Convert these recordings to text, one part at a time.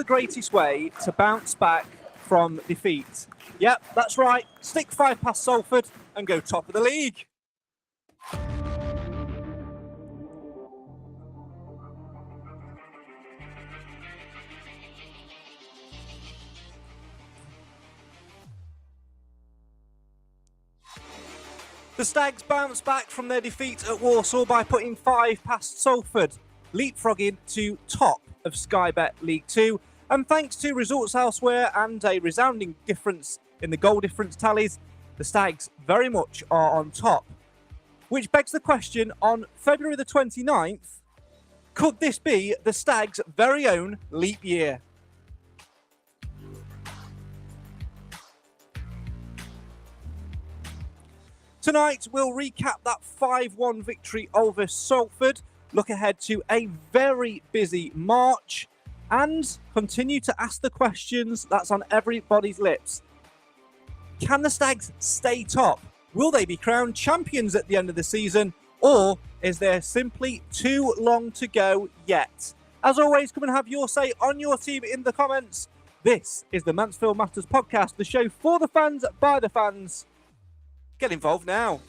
the greatest way to bounce back from defeat? Yep, that's right. Stick 5 past Salford and go top of the league. The Stags bounced back from their defeat at Walsall by putting 5 past Salford, leapfrogging to top of Sky Bet League 2. And thanks to results elsewhere and a resounding difference in the goal difference tallies, the Stags very much are on top. Which begs the question, on February the 29th, could this be the Stags' very own leap year? Tonight, we'll recap that 5-1 victory over Salford, look ahead to a very busy March, and continue to ask the questions that's on everybody's lips. Can the Stags stay top? Will they be crowned champions at the end of the season? Or is there simply too long to go yet? As always, come and have your say on your team in the comments. This is the Mansfield Matters Podcast, the show for the fans, by the fans. Get involved now.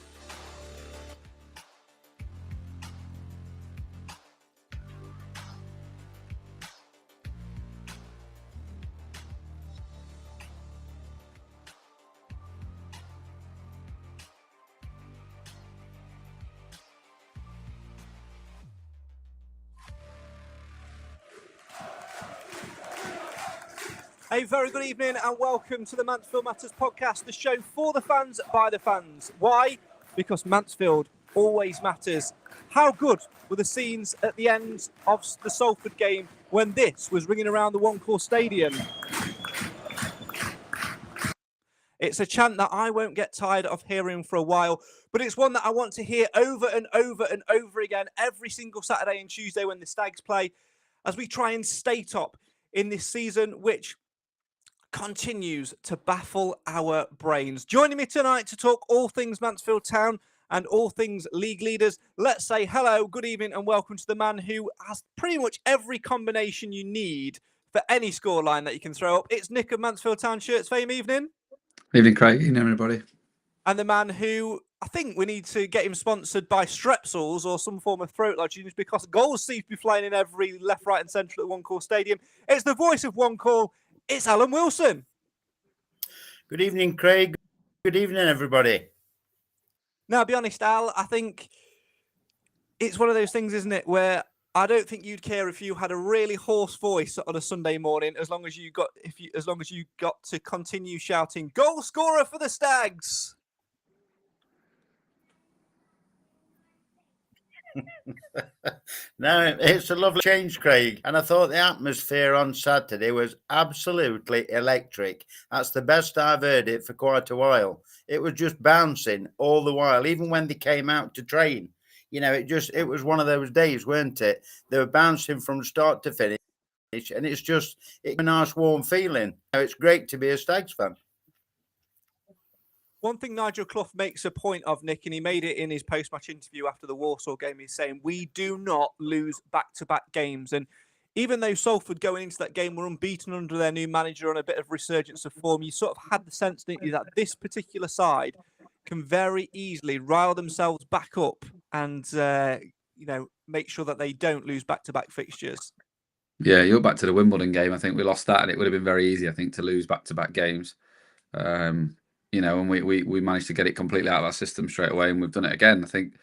A very good evening and welcome to the Mansfield Matters Podcast, the show for the fans, by the fans. Why? Because Mansfield always matters. How good were the scenes at the end of the Salford game when this was ringing around the One Call Stadium? It's a chant that I won't get tired of hearing for a while, but it's one that I want to hear over and over and over again every single Saturday and Tuesday when the Stags play, as we try and stay top in this season, which continues to baffle our brains. Joining me tonight to talk all things Mansfield Town and all things league leaders, let's say hello, good evening, and welcome to the man who has pretty much every combination you need for any scoreline that you can throw up. It's Nick of Mansfield Town Shirts Fame. Evening. Evening, Craig. Evening, everybody. And the man who, I think we need to get him sponsored by Strepsils or some form of throat lodgings, because goals seem to be flying in every left, right and centre at the One Call Stadium. It's the voice of One Call. It's Alan Wilson. Good evening, Craig. Good evening, everybody. Now, to be honest, Al, I think it's one of those things, isn't it, where I don't think you'd care if you had a really hoarse voice on a Sunday morning, as long as you got to continue shouting, "Goal scorer for the Stags!" No, it's a lovely change, Craig. And I thought the atmosphere on Saturday was absolutely electric. That's the best I've heard it for quite a while. It was just bouncing all the while, even when they came out to train. You know, it was one of those days, weren't it? They were bouncing from start to finish, and it's a nice warm feeling. It's great to be a Stags fan. One thing Nigel Clough makes a point of, Nick, and he made it in his post-match interview after the Walsall game, he's saying, we do not lose back-to-back games. And even though Salford going into that game were unbeaten under their new manager on a bit of resurgence of form, you sort of had the sense, didn't you, that this particular side can very easily rile themselves back up and, make sure that they don't lose back-to-back fixtures. Yeah, you're back to the Wimbledon game. I think we lost that and it would have been very easy, I think, to lose back-to-back games. And we managed to get it completely out of our system straight away, and we've done it again. I think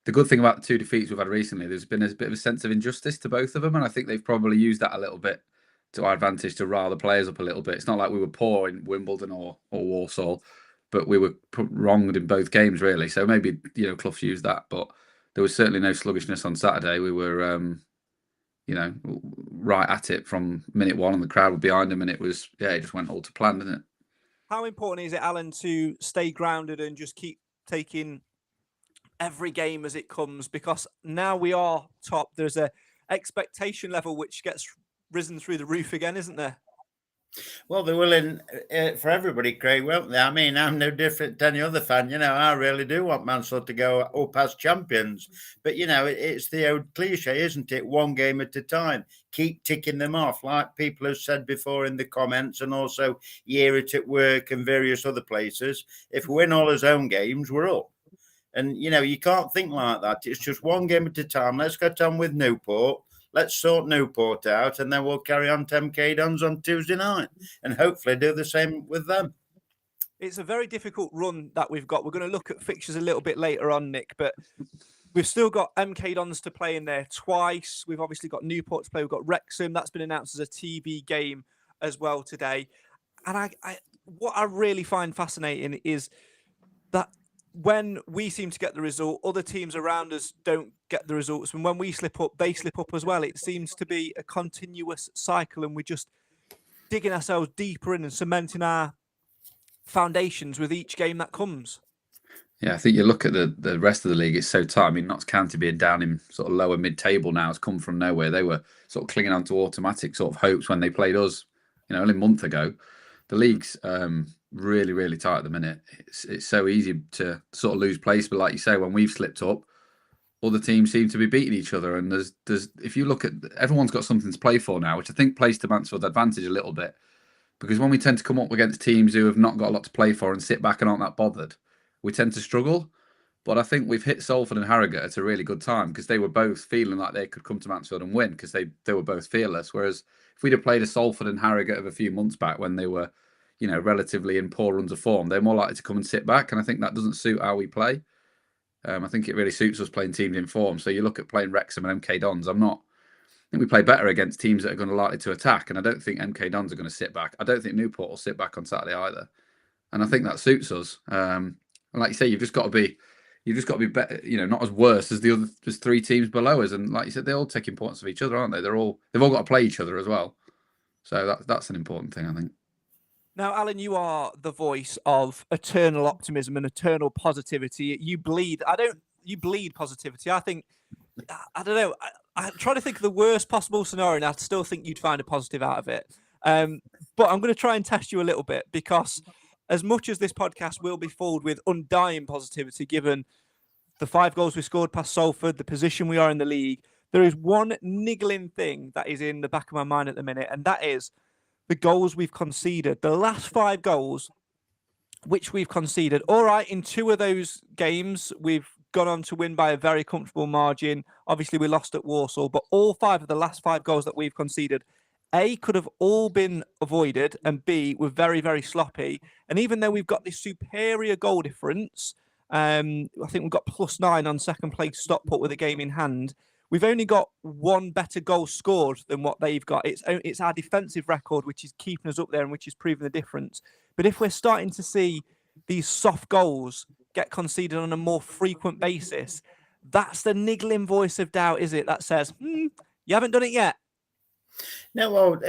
the good thing about the 2 defeats we've had recently, there's been a bit of a sense of injustice to both of them, and I think they've probably used that a little bit to our advantage to rile the players up a little bit. It's not like we were poor in Wimbledon or Walsall, but we were wronged in both games, really. So maybe, Clough's used that, but there was certainly no sluggishness on Saturday. We were, right at it from minute one, and the crowd were behind them, and it just went all to plan, didn't it? How important is it, Alan, to stay grounded and just keep taking every game as it comes? Because now we are top. There's a expectation level which gets risen through the roof again, isn't there? Well, they're willing for everybody, Craig, won't they? I mean, I'm no different to any other fan. I really do want Mansfield to go up as champions. But, it's the old cliche, isn't it? One game at a time. Keep ticking them off, like people have said before in the comments, and also hear it at work and various other places. If we win all his own games, we're up. And, you can't think like that. It's just one game at a time. Let's get on with Newport. Let's sort Newport out, and then we'll carry on to MK Dons on Tuesday night and hopefully do the same with them. It's a very difficult run that we've got. We're going to look at fixtures a little bit later on, Nick, but we've still got MK Dons to play in there twice. We've obviously got Newport to play. We've got Wrexham. That's been announced as a TV game as well today. And what I really find fascinating is that when we seem to get the result, other teams around us don't get the results. And when we slip up, they slip up as well. It seems to be a continuous cycle, and we're just digging ourselves deeper in and cementing our foundations with each game that comes. Yeah, I think you look at the rest of the league, it's so tight. I mean, Notts County being down in sort of lower mid-table now has come from nowhere. They were sort of clinging on to automatic sort of hopes when they played us, only a month ago. The league's really, really tight at the minute. It's so easy to sort of lose place, but like you say, when we've slipped up, other teams seem to be beating each other. And there's if you look at, everyone's got something to play for now, which I think plays to Mansfield's advantage a little bit, because when we tend to come up against teams who have not got a lot to play for and sit back and aren't that bothered, we tend to struggle. But I think we've hit Salford and Harrogate at a really good time, because they were both feeling like they could come to Mansfield and win, because they were both fearless. Whereas if we'd have played a Salford and Harrogate of a few months back when they were, relatively in poor runs of form, they're more likely to come and sit back. And I think that doesn't suit how we play. I think it really suits us playing teams in form. So you look at playing Wrexham and MK Dons. I think we play better against teams that are going to likely to attack. And I don't think MK Dons are going to sit back. I don't think Newport will sit back on Saturday either. And I think that suits us. And like you say, you've just got to be better, not as worse as the other, just three teams below us. And like you said, they're all taking points of each other, aren't they? They've all got to play each other as well. So that's an important thing, I think. Now, Alan, you are the voice of eternal optimism and eternal positivity. You bleed positivity. I don't know. I try to think of the worst possible scenario, and I still think you'd find a positive out of it. But I'm going to try and test you a little bit, because as much as this podcast will be filled with undying positivity, given the 5 goals we scored past Salford, the position we are in the league, there is one niggling thing that is in the back of my mind at the minute, and that is the goals we've conceded. The last 5 goals which we've conceded. All right, in 2 of those games, we've gone on to win by a very comfortable margin. Obviously, we lost at Walsall, but all 5 of the last 5 goals that we've conceded, A, could have all been avoided, and B, were very, very sloppy. And even though we've got this superior goal difference, I think we've got +9 on second place Stockport with a game in hand, we've only got 1 better goal scored than what they've got. It's our defensive record which is keeping us up there and which is proving the difference. But if we're starting to see these soft goals get conceded on a more frequent basis, that's the niggling voice of doubt, is it? That says, you haven't done it yet. No, well,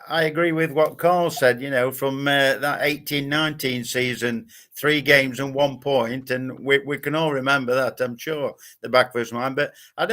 I agree with what Carl said, from that 18-19 season, 3 games and 1 point. And we can all remember that, I'm sure, the back of his mind. But I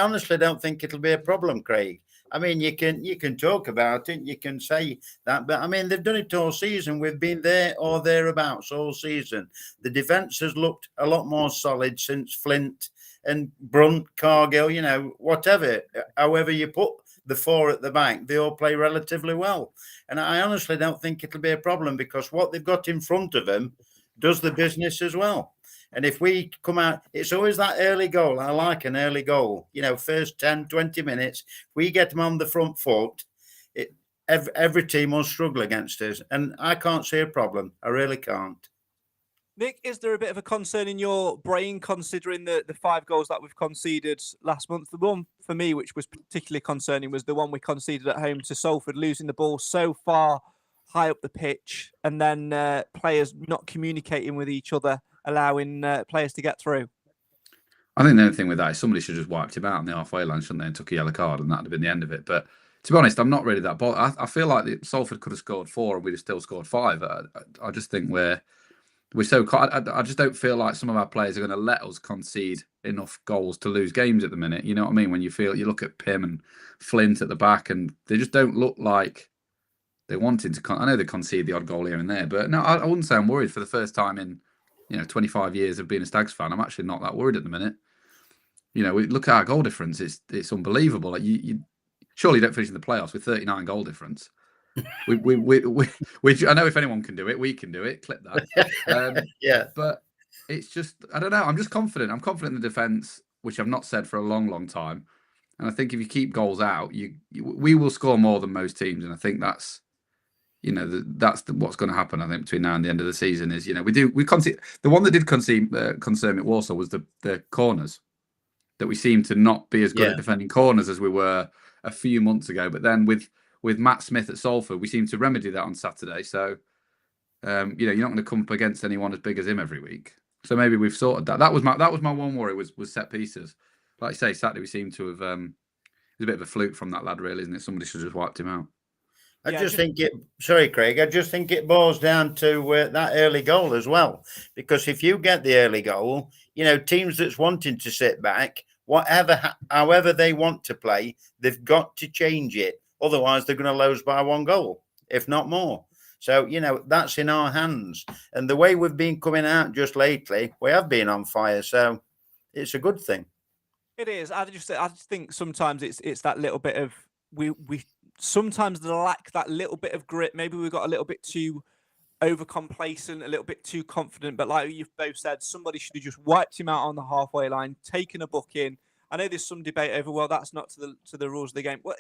honestly don't think it'll be a problem, Craig. I mean, you can talk about it, you can say that, but I mean, they've done it all season. We've been there or thereabouts all season. The defence has looked a lot more solid since Flint and Brunt, Cargill, whatever, however you put the 4 at the back, they all play relatively well. And I honestly don't think it'll be a problem, because what they've got in front of them does the business as well. And if we come out, it's always that early goal. I like an early goal, first 10, 20 minutes. We get them on the front foot, every team will struggle against us. And I can't see a problem. I really can't. Nick, is there a bit of a concern in your brain, considering the 5 goals that we've conceded last month? The one for me, which was particularly concerning, was the one we conceded at home to Salford, losing the ball so far high up the pitch, and then players not communicating with each other, allowing players to get through. I think the only thing with that is somebody should have just wiped him out in the halfway line, shouldn't they, and took a yellow card, and that would have been the end of it. But to be honest, I'm not really that bothered. I feel like Salford could have scored 4 and we'd have still scored 5. I just think we're so. I just don't feel like some of our players are going to let us concede enough goals to lose games at the minute. You know what I mean? When you look at Pym and Flint at the back, and they just don't look like they're wanting to. I know they concede the odd goal here and there, but no, I wouldn't say I'm worried. For the first time in 25 years of being a Stags fan, I'm actually not that worried at the minute. We look at our goal difference; it's unbelievable. Like you surely don't finish in the playoffs with 39 goal difference. I know if anyone can do it, we can do it. Clip that. Yeah. But it's just, I don't know. I'm just confident. I'm confident in the defence, which I've not said for a long, long time. And I think if you keep goals out, we will score more than most teams. And I think that's, what's going to happen. I think between now and the end of the season is, we concede. The one that did concern me at Warsaw was the corners. That we seem to not be as good at defending corners as we were a few months ago. But then with Matt Smith at Salford, we seem to remedy that on Saturday. So, you're not going to come up against anyone as big as him every week. So maybe we've sorted that. That was my one worry was set pieces. Like I say, Saturday we seem to have. It's a bit of a fluke from that lad, really, isn't it? Somebody should have just wiped him out. I just think it. Sorry, Craig. I just think it boils down to that early goal as well. Because if you get the early goal, teams that's wanting to sit back, however they want to play, they've got to change it. Otherwise, they're going to lose by 1 goal, if not more. So, that's in our hands. And the way we've been coming out just lately, we have been on fire. So it's a good thing. It is. I just think sometimes it's that little bit of we sometimes lack that little bit of grit. Maybe we got a little bit too over complacent, a little bit too confident. But like you've both said, somebody should have just wiped him out on the halfway line, taken a book in. I know there's some debate over, well, that's not to the rules of the game. Well,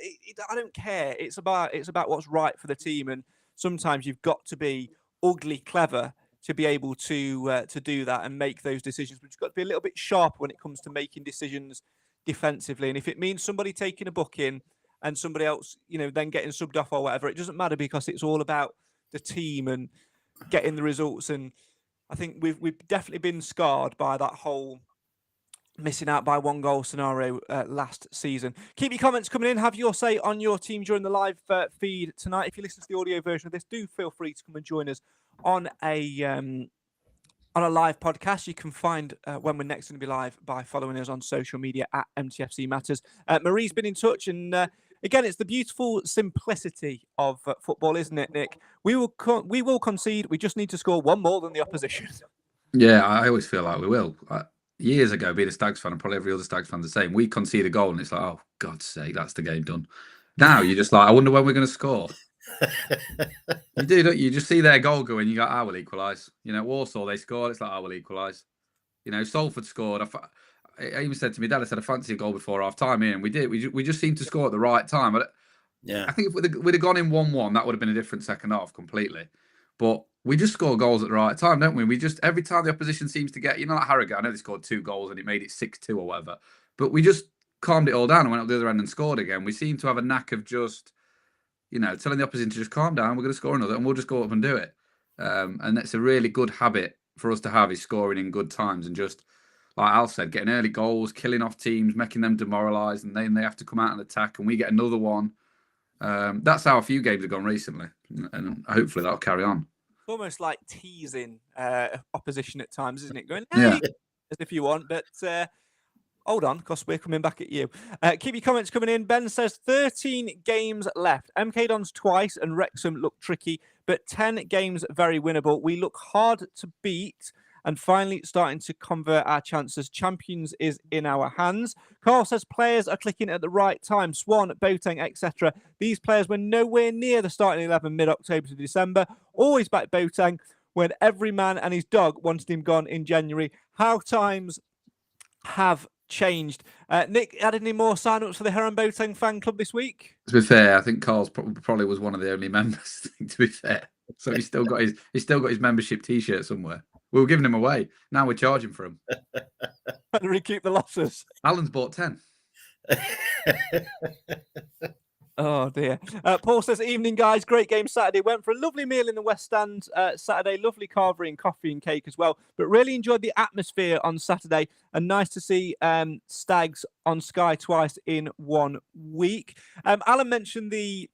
I don't care. It's about what's right for the team, and sometimes you've got to be ugly clever to be able to do that and make those decisions. But you've got to be a little bit sharper when it comes to making decisions defensively. And if it means somebody taking a book in and somebody else, then getting subbed off or whatever, it doesn't matter, because it's all about the team and getting the results. And I think we've definitely been scarred by that whole missing out by 1 goal scenario last season. Keep your comments coming in. Have your say on your team during the live feed tonight. If you listen to the audio version of this, do feel free to come and join us on a live podcast. You can find when we're next going to be live by following us on social media at MTFC Matters. Marie's been in touch, and again, it's the beautiful simplicity of football, isn't it, Nick? We will concede. We just need to score 1 more than the opposition. Yeah, I always feel like we will. Years ago, being a Stags fan, and probably every other Stags fan the same, we concede a goal and it's like, oh, God's sake, that's the game done. Now you're just like, I wonder when we're going to score. You do, don't you? You just see their goal go in, you go, I will equalise. Warsaw, they scored, it's like, I will equalise. Salford scored. I even said to my dad, I said, I fancy a goal before half time here, and we did. We just seemed to score at the right time. I think if we'd have gone in 1-1, that would have been a different second half completely. But we just score goals at the right time, don't we? We just, every time the opposition seems to get, like Harrogate, I know they scored 2 goals and it made it 6-2 or whatever, but we just calmed it all down and went up the other end and scored again. We seem to have a knack of just, telling the opposition to just calm down, we're going to score another, and we'll just go up and do it. And that's a really good habit for us to have, is scoring in good times and just, like Al said, getting early goals, killing off teams, making them demoralised, and then they have to come out and attack, and we get another one. That's how a few games have gone recently, and hopefully that'll carry on. Almost like teasing opposition at times, isn't it? Going, hey, as if you want, but hold on, because we're coming back at you. Keep your comments coming in. Ben says 13 games left. MK Dons twice and Wrexham look tricky, but 10 games very winnable. We look hard to beat and finally starting to convert our chances. Champions is in our hands. Carl says players are clicking at the right time. Swan, Boateng, etc. These players were nowhere near the starting 11 mid-October to December. Always back Boateng when every man and his dog wanted him gone in January. How times have changed. Nick, had any more sign-ups for the Heron Boateng fan club this week? To be fair, I think Carl's probably was one of the only members, to be fair. So he's still got his membership T-shirt somewhere. We were giving him away. Now we're charging for him. To recoup the losses. Alan's bought 10. Oh, dear. Paul says, evening, guys. Great game Saturday. Went for a lovely meal in the West Stand Saturday. Lovely carvery and coffee and cake as well. But really enjoyed the atmosphere on Saturday. And nice to see Stags on Sky twice in 1 week. Alan mentioned the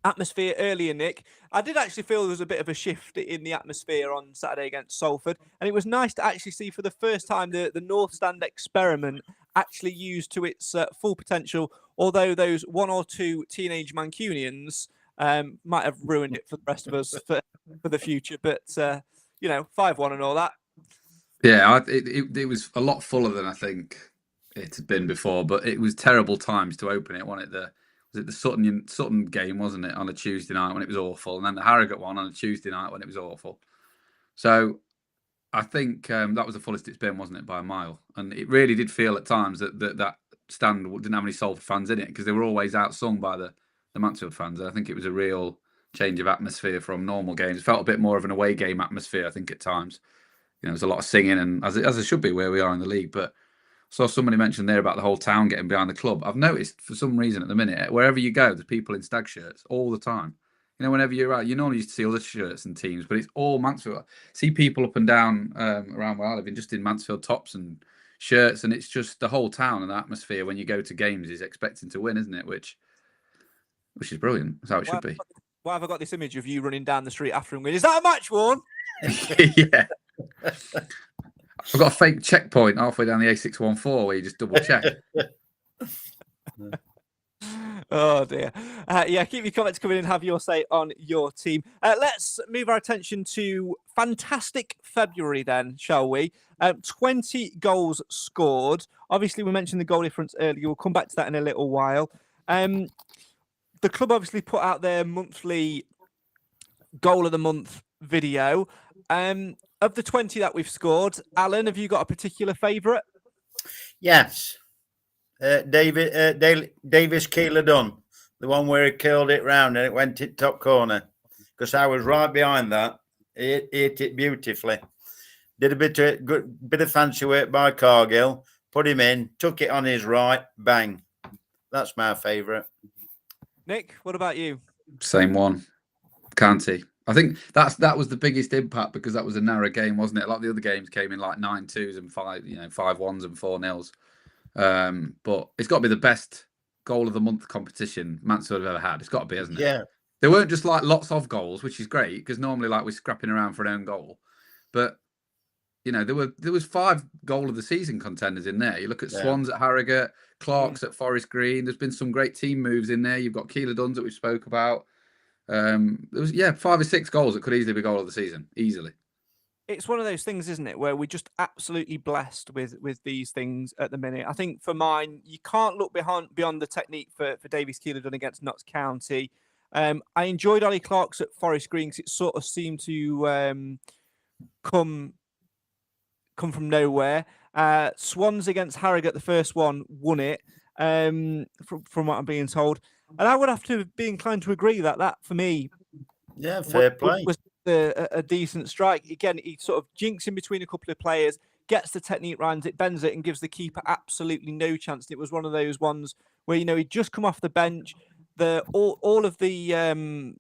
atmosphere earlier, Nick. I did actually feel there was a bit of a shift in the atmosphere on Saturday against Salford, and it was nice to actually see for the first time the North Stand experiment actually used to its full potential, although those 1 or 2 teenage Mancunians Might have ruined it for the rest of us for the future, but 5-1 and all that. Yeah, it was a lot fuller than I think it had been before, but it was terrible times to open it, wasn't it? Was it the Sutton game, wasn't it, on a Tuesday night when it was awful, and then the Harrogate one on a Tuesday night when it was awful. So I think that was the fullest it's been, wasn't it, by a mile? And it really did feel at times that stand didn't have any Salford fans in it because they were always outsung by the Mansfield fans. And I think it was a real change of atmosphere from normal games. It felt a bit more of an away game atmosphere, I think, at times. There's a lot of singing, and as it should be where we are in the league. But I saw somebody mention there about the whole town getting behind the club. I've noticed for some reason at the minute, wherever you go, there's people in stag shirts all the time. Whenever you're out, you normally used to see other shirts and teams, but it's all Mansfield. See people up and down around where I live, just in Mansfield tops and shirts, and it's just the whole town and the atmosphere when you go to games is expecting to win, isn't it? Which is brilliant. That's how it should be. Why have I got this image of you running down the street after him? Is that a match, Warren? Yeah. I've got a fake checkpoint halfway down the A614 where you just double check. Oh dear. Keep your comments coming in. Have your say on your team. Let's move our attention to fantastic February then, shall we? 20 goals scored. Obviously, we mentioned the goal difference earlier. We'll come back to that in a little while. The club obviously put out their monthly goal of the month video. Of the 20 that we've scored, Alan, have you got a particular favourite? Yes. Davis Keeler Dunn, the one where he curled it round and it went in top corner. Because I was right behind that. He hit it beautifully. Did a bit of fancy work by Cargill, put him in, took it on his right, bang. That's my favourite. Nick, what about you? Same one. Canty. I think that was the biggest impact because that was a narrow game, wasn't it? A lot of the other games came in like 9-2s and 5-1s and 4-0s. But it's got to be the best goal of the month competition Mansfield have ever had. It's got to be, hasn't it? Yeah. There weren't just like lots of goals, which is great because normally like we're scrapping around for an own goal. But there was 5 goal of the season contenders in there. You look at Swans at Harrogate, Clark's at Forest Green. There's been some great team moves in there. You've got Keeler Duns that we spoke about. There was 5 or 6 goals that could easily be goal of the season, easily. It's one of those things, isn't it, where we're just absolutely blessed with these things at the minute. I think for mine, you can't look beyond the technique for Davies Keeler done against Notts County. I enjoyed Ollie Clark's at Forest Green because it sort of seemed to come from nowhere. Swans against Harrogate, the first one, won it, from what I'm being told. And I would have to be inclined to agree that for me, fair play, was a decent strike. Again, he sort of jinks in between a couple of players, gets the technique round, it bends it, and gives the keeper absolutely no chance. And it was one of those ones where he'd just come off the bench. All of the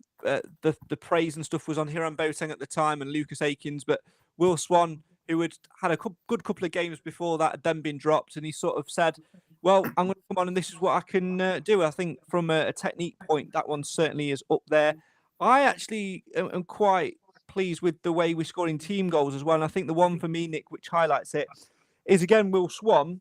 praise and stuff was on Hiram Boateng at the time and Lucas Akins, but Will Swan, who had a good couple of games before that, had then been dropped, and he sort of said, well, I'm going to come on and this is what I can do. I think from a technique point, that one certainly is up there. I actually am quite pleased with the way we're scoring team goals as well. And I think the one for me, Nick, which highlights it, is again Will Swan,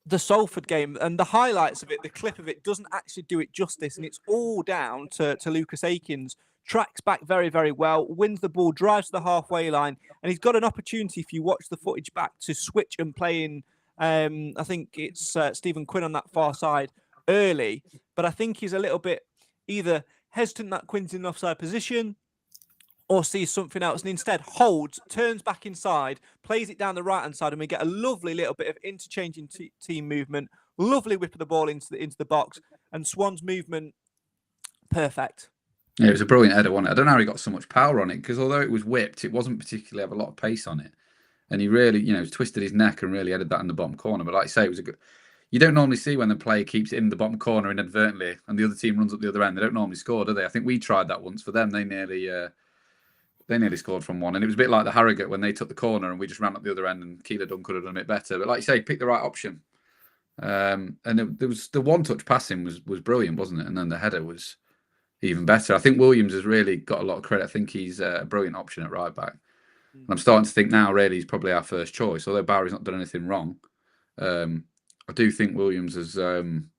the Salford game. And the highlights of it, the clip of it, doesn't actually do it justice. And it's all down to Lucas Akins. Tracks back very, very well, wins the ball, drives to the halfway line. And he's got an opportunity, if you watch the footage back, to switch and play in, I think it's Stephen Quinn on that far side early. But I think he's a little bit either hesitant that Quinn's in an offside position or sees something else and instead holds, turns back inside, plays it down the right-hand side, and we get a lovely little bit of interchanging team movement, lovely whip of the ball into the box, and Swan's movement, perfect. Yeah, it was a brilliant header, wasn't it? I don't know how he got so much power on it because although it was whipped, it wasn't particularly have a lot of pace on it. And he really, twisted his neck and really headed that in the bottom corner. But like I say, it was a good... You don't normally see when the player keeps it in the bottom corner inadvertently and the other team runs up the other end. They don't normally score, do they? I think we tried that once for them. They nearly scored from one. And it was a bit like the Harrogate when they took the corner and we just ran up the other end and Keeler Dunn could have done it better. But like you say, pick the right option. And there was the one-touch passing was brilliant, wasn't it? And then the header was even better. I think Williams has really got a lot of credit. I think he's a brilliant option at right back. And I'm starting to think now really he's probably our first choice. Although Barry's not done anything wrong. I do think Williams has, been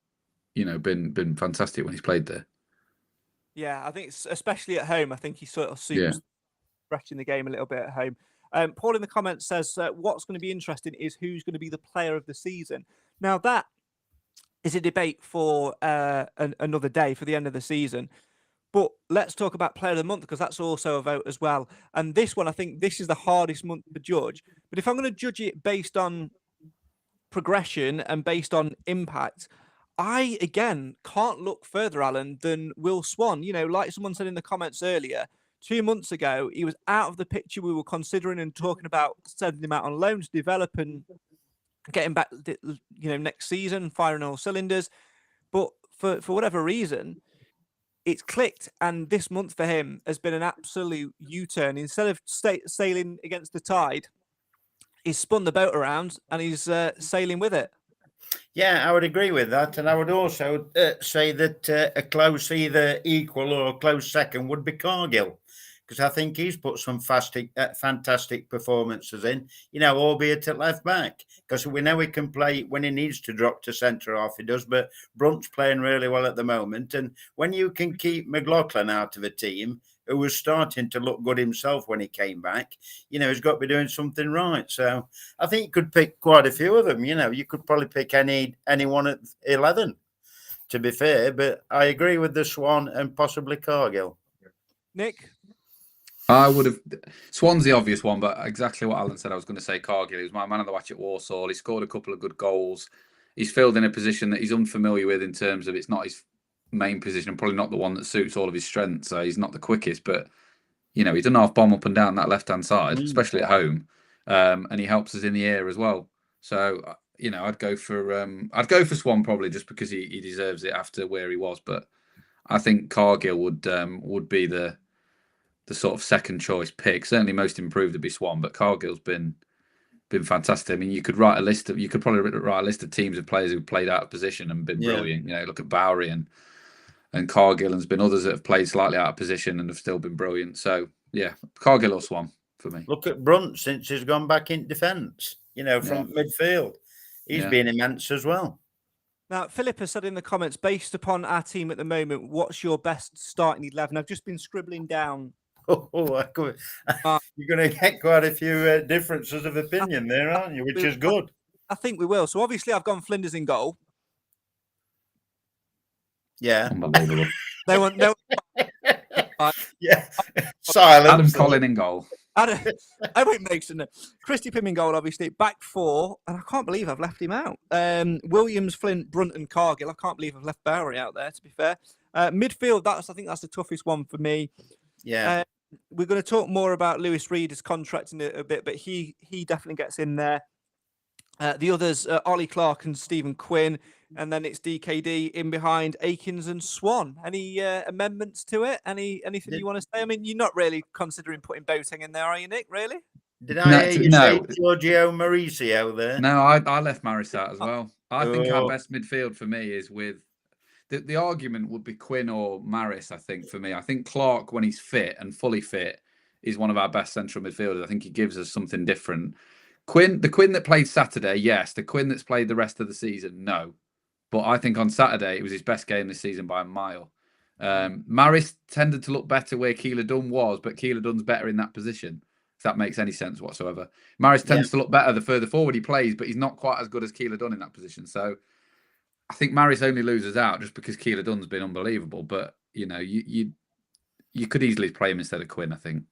fantastic when he's played there. Yeah, I think especially at home. I think he sort of Yeah. suits stretching the game a little bit at home. Paul in the comments says what's going to be interesting is who's going to be the player of the season. Now that is a debate for another day for the end of the season. But let's talk about player of the month because that's also a vote as well. And this one, I think this is the hardest month to judge. But if I'm going to judge it based on progression and based on impact, I, again, can't look further, Alan, than Will Swan. You know, like someone said in the comments earlier, 2 months ago, he was out of the picture. We were considering and talking about sending him out on loan to develop and getting back, next season, firing all cylinders. But for whatever reason, it's clicked. And this month for him has been an absolute U-turn. Instead of sailing against the tide, he's spun the boat around and he's sailing with it. Yeah, I would agree with that. And I would also say that a close either equal or a close second would be Cargill, because I think he's put some fantastic performances in, albeit at left back, because we know he can play when he needs to drop to centre half, he does, but Brunt's playing really well at the moment. And when you can keep McLaughlin out of a team, who was starting to look good himself when he came back, he's got to be doing something right. So I think you could pick quite a few of them. You could probably pick anyone at 11, to be fair. But I agree with the Swan and possibly Cargill. Nick? I would have. Swan's the obvious one, but exactly what Alan said. I was going to say Cargill. He was my man of the watch at Walsall. He scored a couple of good goals. He's filled in a position that he's unfamiliar with in terms of it's not his main position and probably not the one that suits all of his strengths. So he's not the quickest, but he doesn't half bomb up and down that left hand side, especially at home, and he helps us in the air as well. So I'd go for Swan probably just because he deserves it after where he was. But I think Cargill would be the sort of second choice pick. Certainly most improved would be Swan, but Cargill's been fantastic. I mean, you could probably write a list of teams of players who played out of position and been brilliant. Look at Bowery and Cargill, and there's been others that have played slightly out of position and have still been brilliant. So yeah, Cargill or Swan for me. Look at Brunt since he's gone back in defence, from midfield. He's been immense as well. Now, Philip has said in the comments, based upon our team at the moment, what's your best starting 11? I've just been scribbling down. You're going to get quite a few differences of opinion there, aren't you? Which is good. I think we will. So obviously I've gone Flinders in goal. Yeah. Unbelievable. They want no. Yeah. Silence. Adam Collin in goal. Owen Mason. Christy Pym in goal, obviously. Back four. And I can't believe I've left him out. Williams, Flint, Brunt and Cargill. I can't believe I've left Bowery out there, to be fair. Midfield, I think that's the toughest one for me. Yeah. We're going to talk more about Lewis Reed's contract in a bit, but he definitely gets in there. The others, Ollie Clark and Stephen Quinn, and then it's DKD in behind Akins and Swan. Any amendments to it? Anything you want to say? I mean, you're not really considering putting Boateng in there, are you, Nick? Really? Did I hear you say Giorgio Mauricio there? No, I left Maris out as well. I think our best midfield for me is with the argument would be Quinn or Maris. I think for me, I think Clark, when he's fit and fully fit, is one of our best central midfielders. I think he gives us something different. The Quinn that played Saturday, yes. The Quinn that's played the rest of the season, no. But I think on Saturday, it was his best game this season by a mile. Maris tended to look better where Keeler Dunn was, but Keeler Dunn's better in that position, if that makes any sense whatsoever. Maris tends to look better the further forward he plays, but he's not quite as good as Keeler Dunn in that position. So I think Maris only loses out just because Keeler Dunn's been unbelievable. But, you could easily play him instead of Quinn, I think.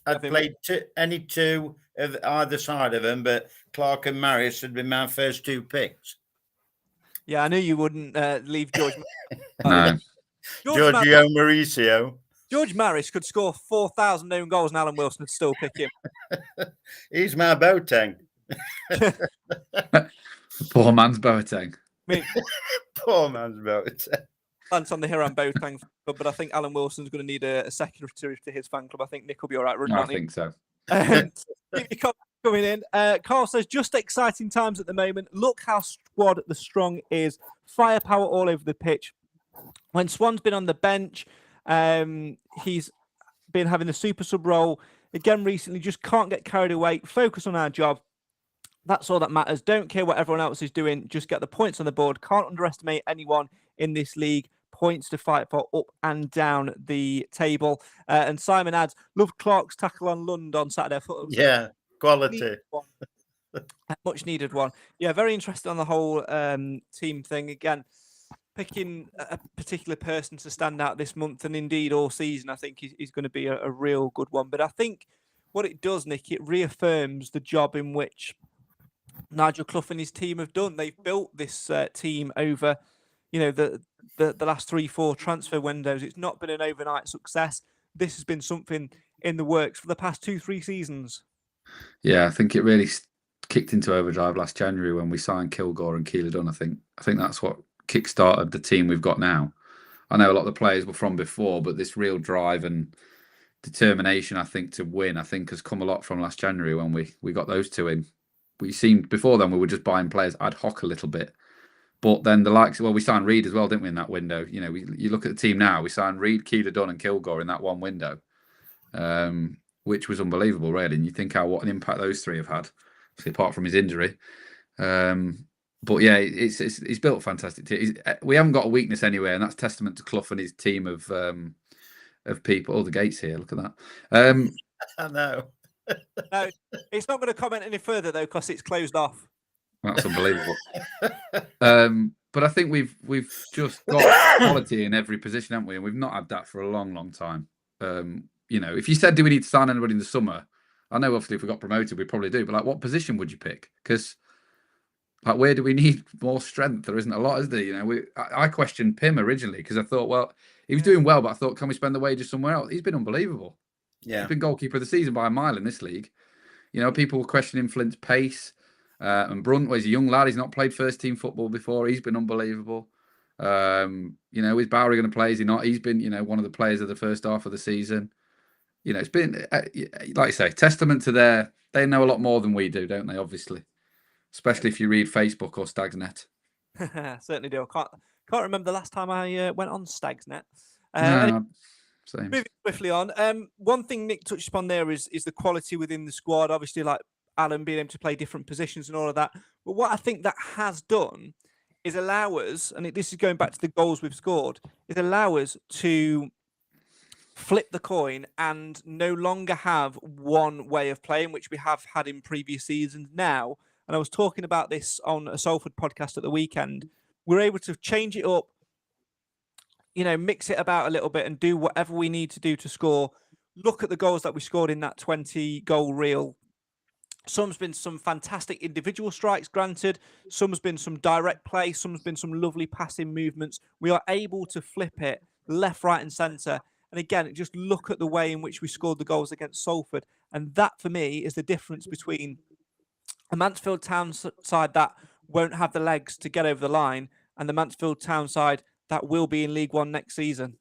I'd played any two of either side of them, but Clark and Maris had been my first two picks. Yeah, I knew you wouldn't leave George. No. Giorgio Mauricio. George Maris could score 4,000 own goals and Alan Wilson would still pick him. He's my Boateng. Poor man's Boateng. Poor man's Boateng. Lance on the Hiram Boateng, but I think Alan Wilson's going to need a secretary to his fan club. I think Nick will be all right. I think so. Coming in, Carl says, just exciting times at the moment. Look how squad the strong is. Firepower all over the pitch. When Swan's been on the bench, he's been having the super sub role again recently. Just can't get carried away. Focus on our job. That's all that matters. Don't care what everyone else is doing. Just get the points on the board. Can't underestimate anyone in this league. Points to fight for up and down the table. And Simon adds, loved Clark's tackle on Lund on Saturday. I thought it was Yeah, quality. a much needed one. Yeah, very interested on the whole team thing. Again, picking a particular person to stand out this month and indeed all season, I think is going to be a real good one. But I think what it does, Nick, it reaffirms the job in which Nigel Clough and his team have done. They've built this team over, the last 3-4 transfer windows. It's not been an overnight success. This has been something in the works for the past 2-3 seasons. Yeah, I think it really kicked into overdrive last January when we signed Kilgore and Keeler Dunn. I think that's what kick-started the team we've got now. I know a lot of the players were from before, but this real drive and determination, I think, to win, has come a lot from last January when we got those two in. We seemed before then we were just buying players ad hoc a little bit, but then the likes. Well, we signed Reed as well, didn't we? In that window, you look at the team now. We signed Reed, Keeler Dunn, and Kilgore in that one window, which was unbelievable, really. And you think what an impact those three have had, apart from his injury. But yeah, he's built a fantastic team. We haven't got a weakness anywhere, and that's testament to Clough and his team of people. Oh, the gates here! Look at that. I know. No, it's not going to comment any further though because it's closed off. That's unbelievable. But I think we've just got quality in every position, haven't we? And we've not had that for a long, long time. If you said, do we need to sign anybody in the summer? I know obviously if we got promoted, we probably do. But like, what position would you pick? Because like, where do we need more strength? There isn't a lot, is there? I questioned Pim originally because I thought, well, he was doing well, but I thought, can we spend the wages somewhere else? He's been unbelievable. Yeah, he's been goalkeeper of the season by a mile in this league. People were questioning Flint's pace. And Brunt was a young lad. He's not played first team football before. He's been unbelievable. Is Bowery going to play? Is he not? He's been, one of the players of the first half of the season. It's been, like you say, testament to they know a lot more than we do, don't they? Obviously, especially if you read Facebook or Stagsnet. Certainly do. I can't remember the last time I went on Stagsnet. Same. Moving swiftly on. One thing Nick touched upon there is the quality within the squad. Obviously, like Alan being able to play different positions and all of that. But what I think that has done is allow us, and this is going back to the goals we've scored, is allow us to flip the coin and no longer have one way of playing, which we have had in previous seasons now. And I was talking about this on a Salford podcast at the weekend. We're able to change it up, mix it about a little bit and do whatever we need to do to score. Look at the goals that we scored in that 20-goal reel. Some's been some fantastic individual strikes, granted. Some's been some direct play. Some's been some lovely passing movements. We are able to flip it left, right and centre. And again, just look at the way in which we scored the goals against Salford. And that, for me, is the difference between a Mansfield Town side that won't have the legs to get over the line and the Mansfield Town side that will be in League One next season.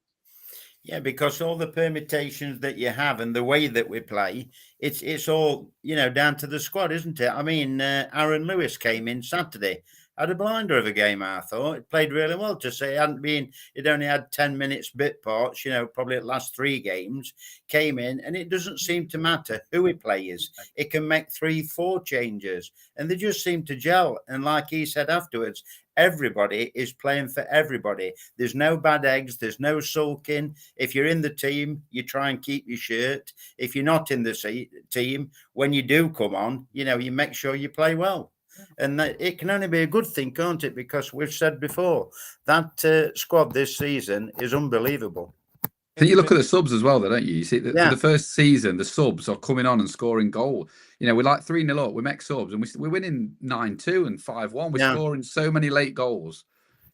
Yeah, because all the permutations that you have and the way that we play, it's all, down to the squad, isn't it? I mean, Aaron Lewis came in Saturday, had a blinder of a game, I thought. It played really well to say it only had 10 minutes bit parts, probably the last 3 games, came in, and it doesn't seem to matter who he plays. It can make 3-4 changes, and they just seem to gel. And like he said afterwards, everybody is playing for everybody. There's no bad eggs. There's no sulking. If you're in the team, you try and keep your shirt. If you're not in the team, when you do come on, you make sure you play well. And it can only be a good thing, can't it? Because we've said before, that squad this season is unbelievable. I think you look at the subs as well, though, don't you? You see, for the first season, the subs are coming on and scoring goal. We're like 3-0 up. We make subs, and we're winning 9-2 and 5-1. We're scoring so many late goals.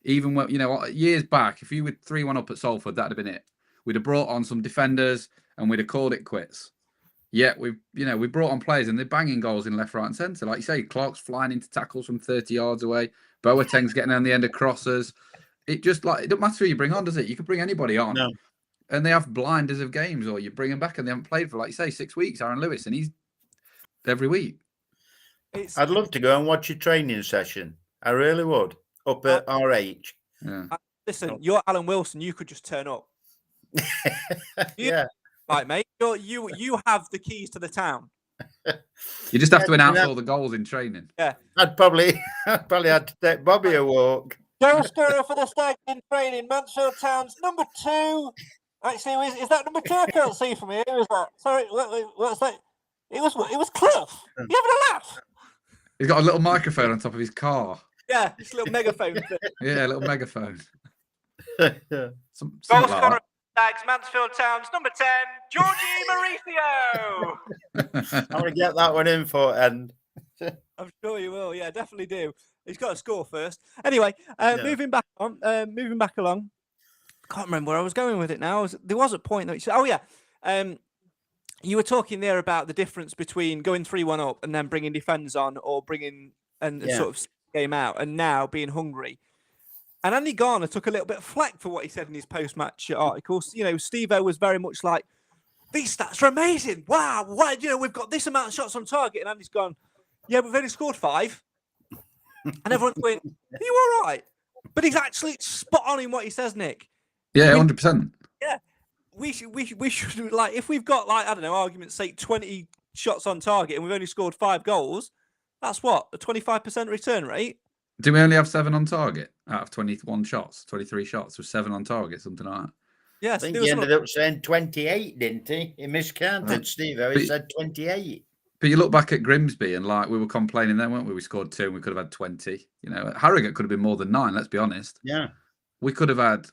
Even when years back, if you were 3-1 up at Salford, that'd have been it. We'd have brought on some defenders and we'd have called it quits. Yet we brought on players and they're banging goals in left, right, and centre. Like you say, Clark's flying into tackles from 30 yards away. Boateng's getting on the end of crosses. It doesn't matter who you bring on, does it? You can bring anybody on. No. And they have blinders of games, or you bring them back and they haven't played for, like you say, 6 weeks. Aaron Lewis, and he's every week. I'd love to go and watch your training session. I really would. Up at RH. Yeah. Listen, you're Alan Wilson. You could just turn up. Yeah. Right, mate. You have the keys to the town. You just have to announce all the goals in training. Yeah. I'd probably had to take Bobby a walk. Goal scorer for the Stags in training, Mansfield Town's number 2. Actually, is that number 2? I can't see from here. Who is that? Sorry, what's that? It was Clough. You having a laugh? He's got a little microphone on top of his car. Yeah, this little megaphone thing. Yeah, a little megaphone. Yeah. Goal Something scorer like Stags, Mansfield Town's number 10, Georgie Mauricio. I'm going to get that one in for end. I'm sure you will. Yeah, definitely do. He's got to score first. Anyway, moving back along. Can't remember where I was going with it now. There was a point that you said, oh yeah. You were talking there about the difference between going 3-1 up and then bringing defenders on, or bringing and sort of game out, and now being hungry. And Andy Garner took a little bit of flack for what he said in his post-match articles. You know, Steve-O was very much like, these stats are amazing. Wow, we've got this amount of shots on target. And Andy's gone, yeah, we've only scored 5. And everyone's going, are you all right? But he's actually spot on in what he says, Nick. Yeah, 100%. Yeah. We should like, if we've got, like, I don't know, argument's sake, 20 shots on target and we've only scored 5 goals, that's what, a 25% return rate? Do we only have 7 on target out of 21 shots, 23 shots with 7 on target, something like that? Yes, I think he ended up saying 28, didn't he? He miscounted, Steve-O. He said 28. But you look back at Grimsby and, like, we were complaining then, weren't we? We scored 2 and we could have had 20. You know, Harrogate could have been more than 9, let's be honest. Yeah. We could have had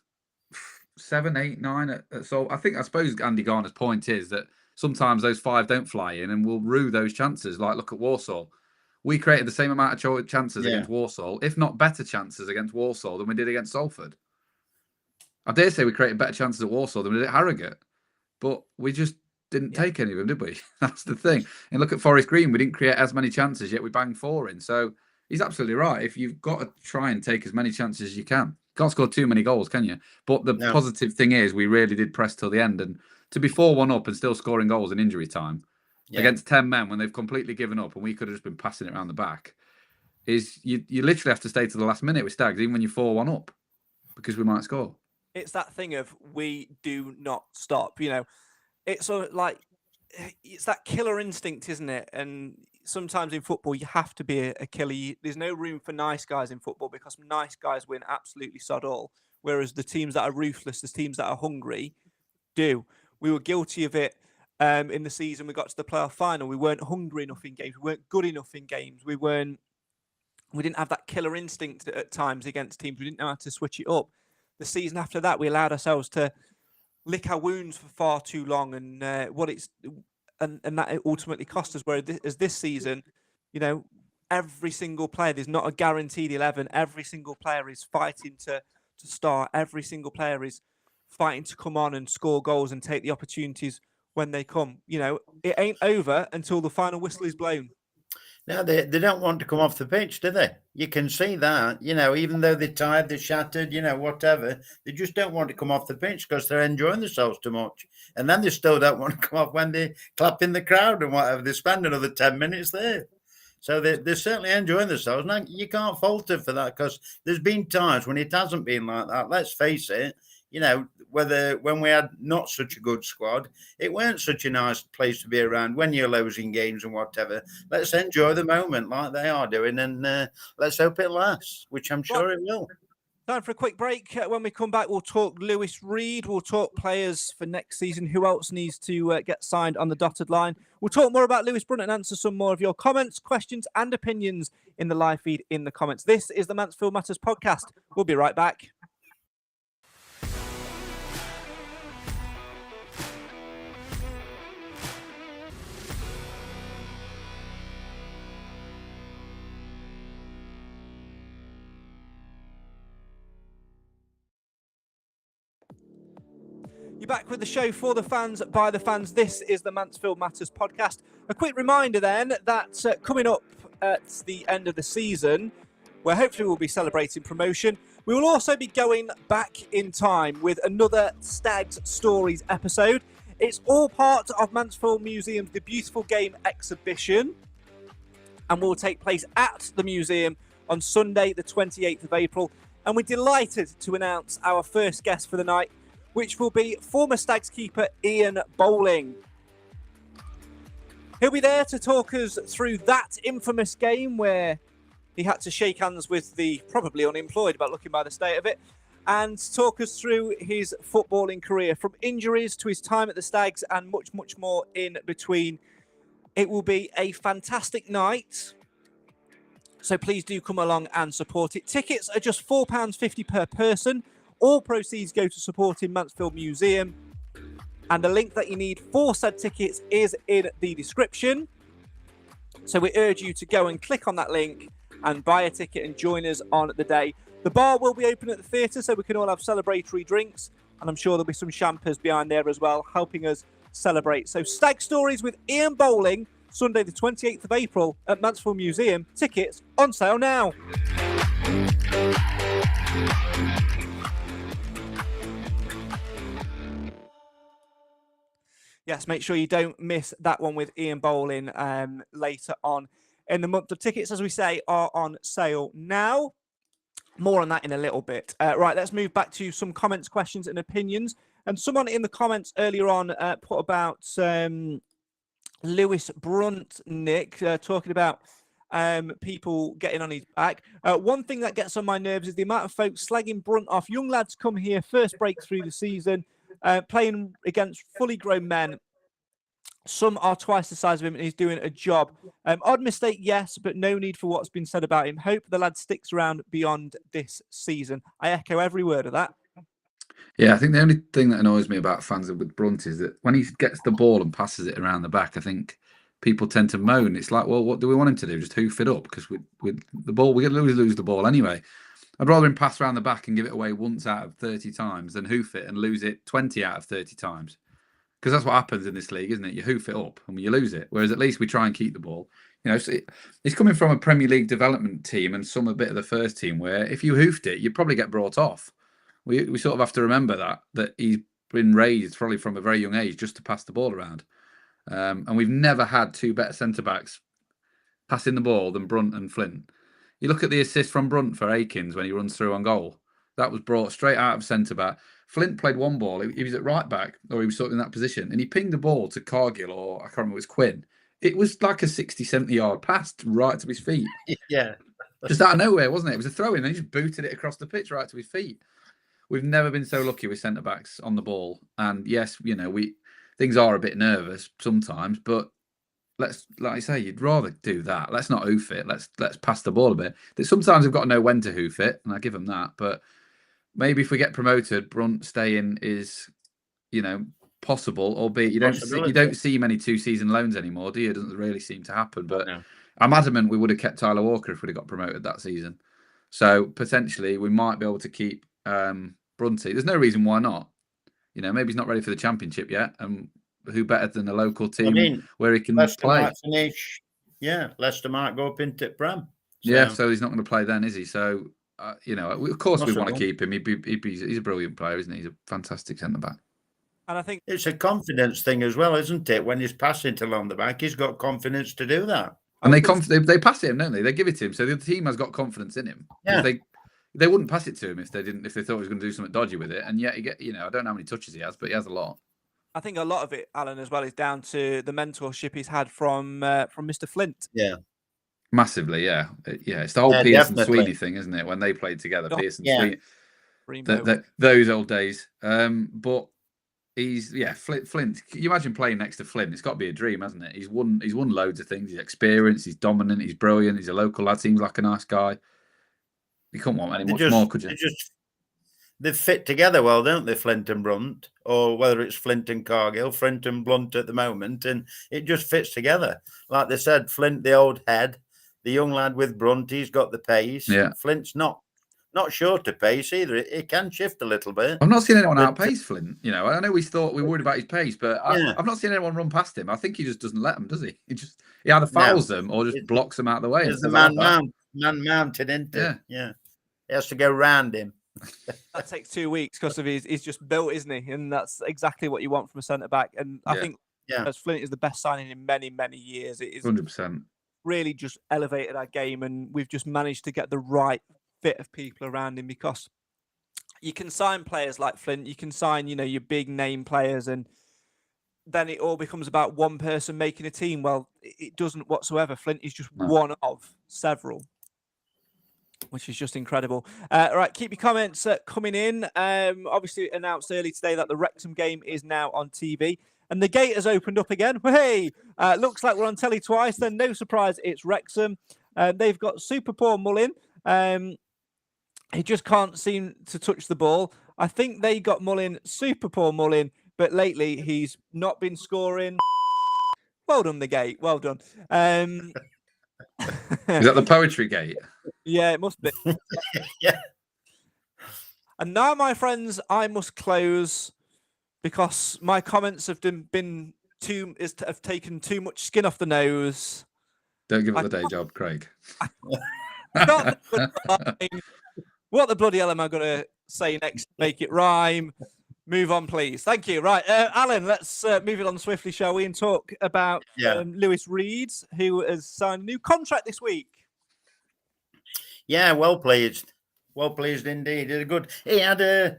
7, 8, 9. So I suppose Andy Garner's point is that sometimes those 5 don't fly in and we'll rue those chances. Like, look at Walsall. We created the same amount of chances against Walsall, if not better chances against Walsall than we did against Salford. I dare say we created better chances at Walsall than we did at Harrogate. But we just didn't take any of them, did we? That's the thing. And look at Forest Green. We didn't create as many chances, yet we banged 4 in. So he's absolutely right. If you've got to try and take as many chances as you can. Can't score too many goals, can you? But the positive thing is we really did press till the end. And to be 4-1 up and still scoring goals in injury time against 10 men when they've completely given up and we could have just been passing it around the back, is you literally have to stay to the last minute with Stags, even when you're 4-1 up, because we might score. It's that thing of we do not stop. You know, it's sort of like, it's that killer instinct, isn't it? And sometimes in football, you have to be a killer. There's no room for nice guys in football because nice guys win absolutely sod all. Whereas the teams that are ruthless, the teams that are hungry, do. We were guilty of it in the season. We got to the playoff final. We weren't hungry enough in games. We weren't good enough in games. We didn't have that killer instinct at times against teams. We didn't know how to switch it up. The season after that, we allowed ourselves to lick our wounds for far too long, and that it ultimately cost us. Whereas this season, you know, every single player, there's not a guaranteed 11. Every single player is fighting to start. Every single player is fighting to come on and score goals and take the opportunities when they come. You know, it ain't over until the final whistle is blown. No, they don't want to come off the pitch, do they? You can see that, you know, even though they're tired, they're shattered, you know, whatever, they just don't want to come off the pitch because they're enjoying themselves too much. And then they still don't want to come off when they clap in the crowd and whatever. They spend another 10 minutes there. So they're certainly enjoying themselves. Now, you can't fault them for that because there's been times when it hasn't been like that. Let's face it, you know, when we had not such a good squad, it weren't such a nice place to be around when you're losing games and whatever. Let's enjoy the moment like they are doing, and let's hope it lasts, which I'm sure it will. Time for a quick break. When we come back, we'll talk Lewis Reed. We'll talk players for next season. Who else needs to get signed on the dotted line? We'll talk more about Lewis Brunt and answer some more of your comments, questions, and opinions in the live feed in the comments. This is the Mansfield Matters Podcast. We'll be right back. You're back with the show for the fans, by the fans. This is the Mansfield Matters Podcast. A quick reminder then that coming up at the end of the season, where hopefully we'll be celebrating promotion, we will also be going back in time with another Stags Stories episode. It's all part of Mansfield Museum's The Beautiful Game exhibition and will take place at the museum on Sunday, the 28th of April. And we're delighted to announce our first guest for the night, which will be former Stags keeper Ian Bowling. He'll be there to talk us through that infamous game where he had to shake hands with the probably unemployed, but looking by the state of it, and talk us through his footballing career, from injuries to his time at the Stags and much, much more in between. It will be a fantastic night, so please do come along and support it. Tickets are just £4.50 per person. All proceeds go to supporting Mansfield Museum, and the link that you need for said tickets is in the description. So we urge you to go and click on that link and buy a ticket and join us on the day. The bar will be open at the theatre, so we can all have celebratory drinks, and I'm sure there'll be some champers behind there as well, helping us celebrate. So Stag Stories with Ian Bowling, Sunday the 28th of April at Mansfield Museum. Tickets on sale now. Yes, make sure you don't miss that one with Ian Bowling later on in the month. The tickets, as we say, are on sale now. More on that in a little bit. Right, let's move back to some comments, questions and opinions. And someone in the comments earlier on put about Lewis Brunt, Nick, talking about people getting on his back. One thing that gets on my nerves is the amount of folks slagging Brunt off. Young lads come here, first break through the season, playing against fully grown men. Some are twice the size of him, and he's doing a job. Odd mistake, yes, but no need for what's been said about him. Hope the lad sticks around beyond this season. I echo every word of that. Yeah, I think the only thing that annoys me about fans with Brunt is that when he gets the ball and passes it around the back, I think people tend to moan. It's like, well, what do we want him to do? Just hoof it up? Because with the ball, we lose the ball anyway. I'd rather him pass around the back and give it away once out of 30 times than hoof it and lose it 20 out of 30 times. Because that's what happens in this league, isn't it? You hoof it up and you lose it. Whereas at least we try and keep the ball. You know, so it's coming from a Premier League development team and some a bit of the first team where if you hoofed it, you'd probably get brought off. We sort of have to remember that he's been raised probably from a very young age just to pass the ball around. And we've never had two better centre-backs passing the ball than Brunt and Flint. You look at the assist from Brunt for Akins when he runs through on goal. That was brought straight out of centre-back. Flint played one ball. He was at right back, or he was sort of in that position, and he pinged the ball to Cargill, or I can't remember, it was Quinn. It was like a 60, 70-yard pass right to his feet. Yeah. Just out of nowhere, wasn't it? It was a throw-in, and he just booted it across the pitch right to his feet. We've never been so lucky with centre-backs on the ball. And yes, you know, things are a bit nervous sometimes, but let's, like I say, you'd rather do that. Let's not hoof it. Let's pass the ball a bit. Sometimes we've got to know when to hoof it, and I give them that, but maybe if we get promoted, Brunt staying is, you know, possible. Albeit you don't see many 2-season loans anymore, do you? It doesn't really seem to happen. But no. I'm adamant we would have kept Tyler Walker if we'd have got promoted that season. So potentially we might be able to keep Brunty. There's no reason why not. You know, maybe he's not ready for the Championship yet. And who better than a local team where he can Leicester play? Might finish, Leicester might go up into Prem. So. Yeah, so he's not going to play then, is he? So. You know, of course we want to keep him. He's a brilliant player, isn't he? He's a fantastic centre-back. And I think it's a confidence thing as well, isn't it? When he's passing to along the back, he's got confidence to do that. And they pass it him, don't they? They give it to him, so the team has got confidence in him. Yeah. They wouldn't pass it to him if they thought he was going to do something dodgy with it. And yet, I don't know how many touches he has, but he has a lot. I think a lot of it, Alan, as well, is down to the mentorship he's had from Mr. Flint. Yeah. Massively, yeah. It's the whole Pearson Sweeney thing, isn't it? When they played together, Pearson Sweeney, those old days. But he's Flint. Can you imagine playing next to Flint? It's got to be a dream, hasn't it? He's won loads of things. He's experienced. He's dominant. He's brilliant. He's a local lad. Seems like a nice guy. You couldn't want any much more, could you? They fit together well, don't they, Flint and Brunt? Or whether it's Flint and Cargill, Flint and Blunt at the moment, and it just fits together. Like they said, Flint, the old head. The young lad with Brunt, he's got the pace. Yeah. Flint's not short of pace either. It can shift a little bit. I've not seen anyone outpace Flint. You know, I know we were worried about his pace, but I've not seen anyone run past him. I think he just doesn't let them, does he? He either fouls them or just blocks them out of the way. There's the man mounted into. Yeah. He has to go round him. That takes 2 weeks because of he's just built, isn't he? And that's exactly what you want from a centre back. And I think as Flint is the best signing in many, many years. It is 100%. Really just elevated our game, and we've just managed to get the right fit of people around him, because you can sign players like Flint, you can sign, your big name players, and then it all becomes about one person making a team. Well, it doesn't whatsoever. Flint is just No. one of several, which is just incredible. All right, keep your comments coming in. Obviously announced early today that the Wrexham game is now on TV. And the gate has opened up again. Hey, looks like we're on telly twice. Then no surprise, it's Wrexham. They've got super poor Mullin. He just can't seem to touch the ball. I think they got Mullin, super poor Mullin, but lately he's not been scoring. Well done, the gate. Well done. Is that the poetry gate? Yeah, it must be. Yeah. And now, my friends, I must close because my comments have have taken too much skin off the nose. Don't give up the day job, Craig. What the bloody hell am I going to say next? Make it rhyme. Move on, please. Thank you. Right, Alan, let's move it on swiftly, shall we, and talk about Lewis Reed, who has signed a new contract this week. Yeah, well pleased. Well pleased indeed. He had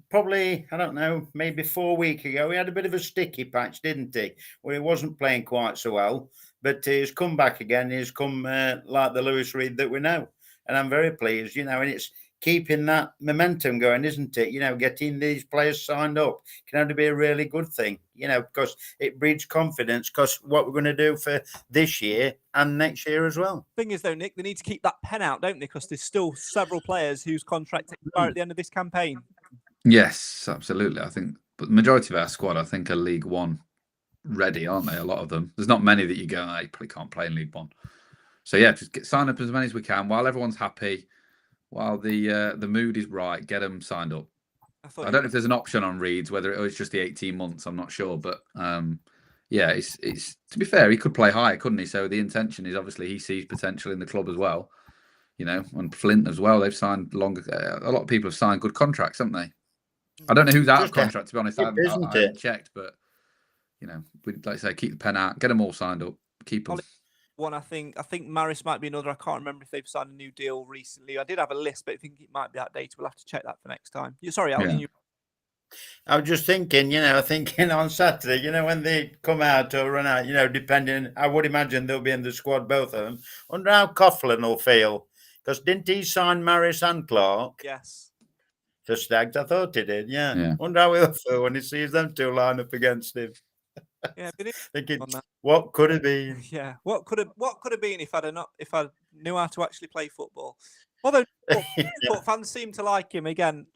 probably, I don't know, maybe 4 weeks ago, he had a bit of a sticky patch, didn't he? Where he wasn't playing quite so well. But he's come back again. He's come like the Lewis Reed that we know. And I'm very pleased, and it's keeping that momentum going, isn't it? Getting these players signed up can only be a really good thing, because it breeds confidence, because what we're going to do for this year and next year as well. Thing is, though, Nick, they need to keep that pen out, don't they? Because there's still several players whose contracts expire at the end of this campaign. Yes, absolutely. I think, but the majority of our squad, I think, are League One ready, aren't they? A lot of them. There's not many that you go, you probably can't play in League One. So yeah, just sign up as many as we can while everyone's happy, while the mood is right. Get them signed up. I don't know if there's an option on Reeds, whether it's just the 18 months. I'm not sure, but yeah, it's to be fair, he could play higher, couldn't he? So the intention is obviously he sees potential in the club as well, and Flint as well. They've signed longer. A lot of people have signed good contracts, haven't they? I don't know who's out of contract, to be honest. I haven't checked, but we'd like to say keep the pen out, get them all signed up, keep them. One, I think Maris might be another. I can't remember if they've signed a new deal recently. I did have a list, but I think it might be outdated. We'll have to check that for next time. Sorry, Alan. I was just thinking, thinking on Saturday, when they come out or run out, depending, I would imagine they'll be in the squad, both of them. Wonder how Coughlan will feel, because didn't he sign Maris and Clark? Yes. To Stags, I thought he did. Yeah. Wonder how he'll feel when he sees them two line up against him. Yeah, thinking, what could have been? Yeah, what could have been if I knew how to actually play football. Although fans seem to like him again.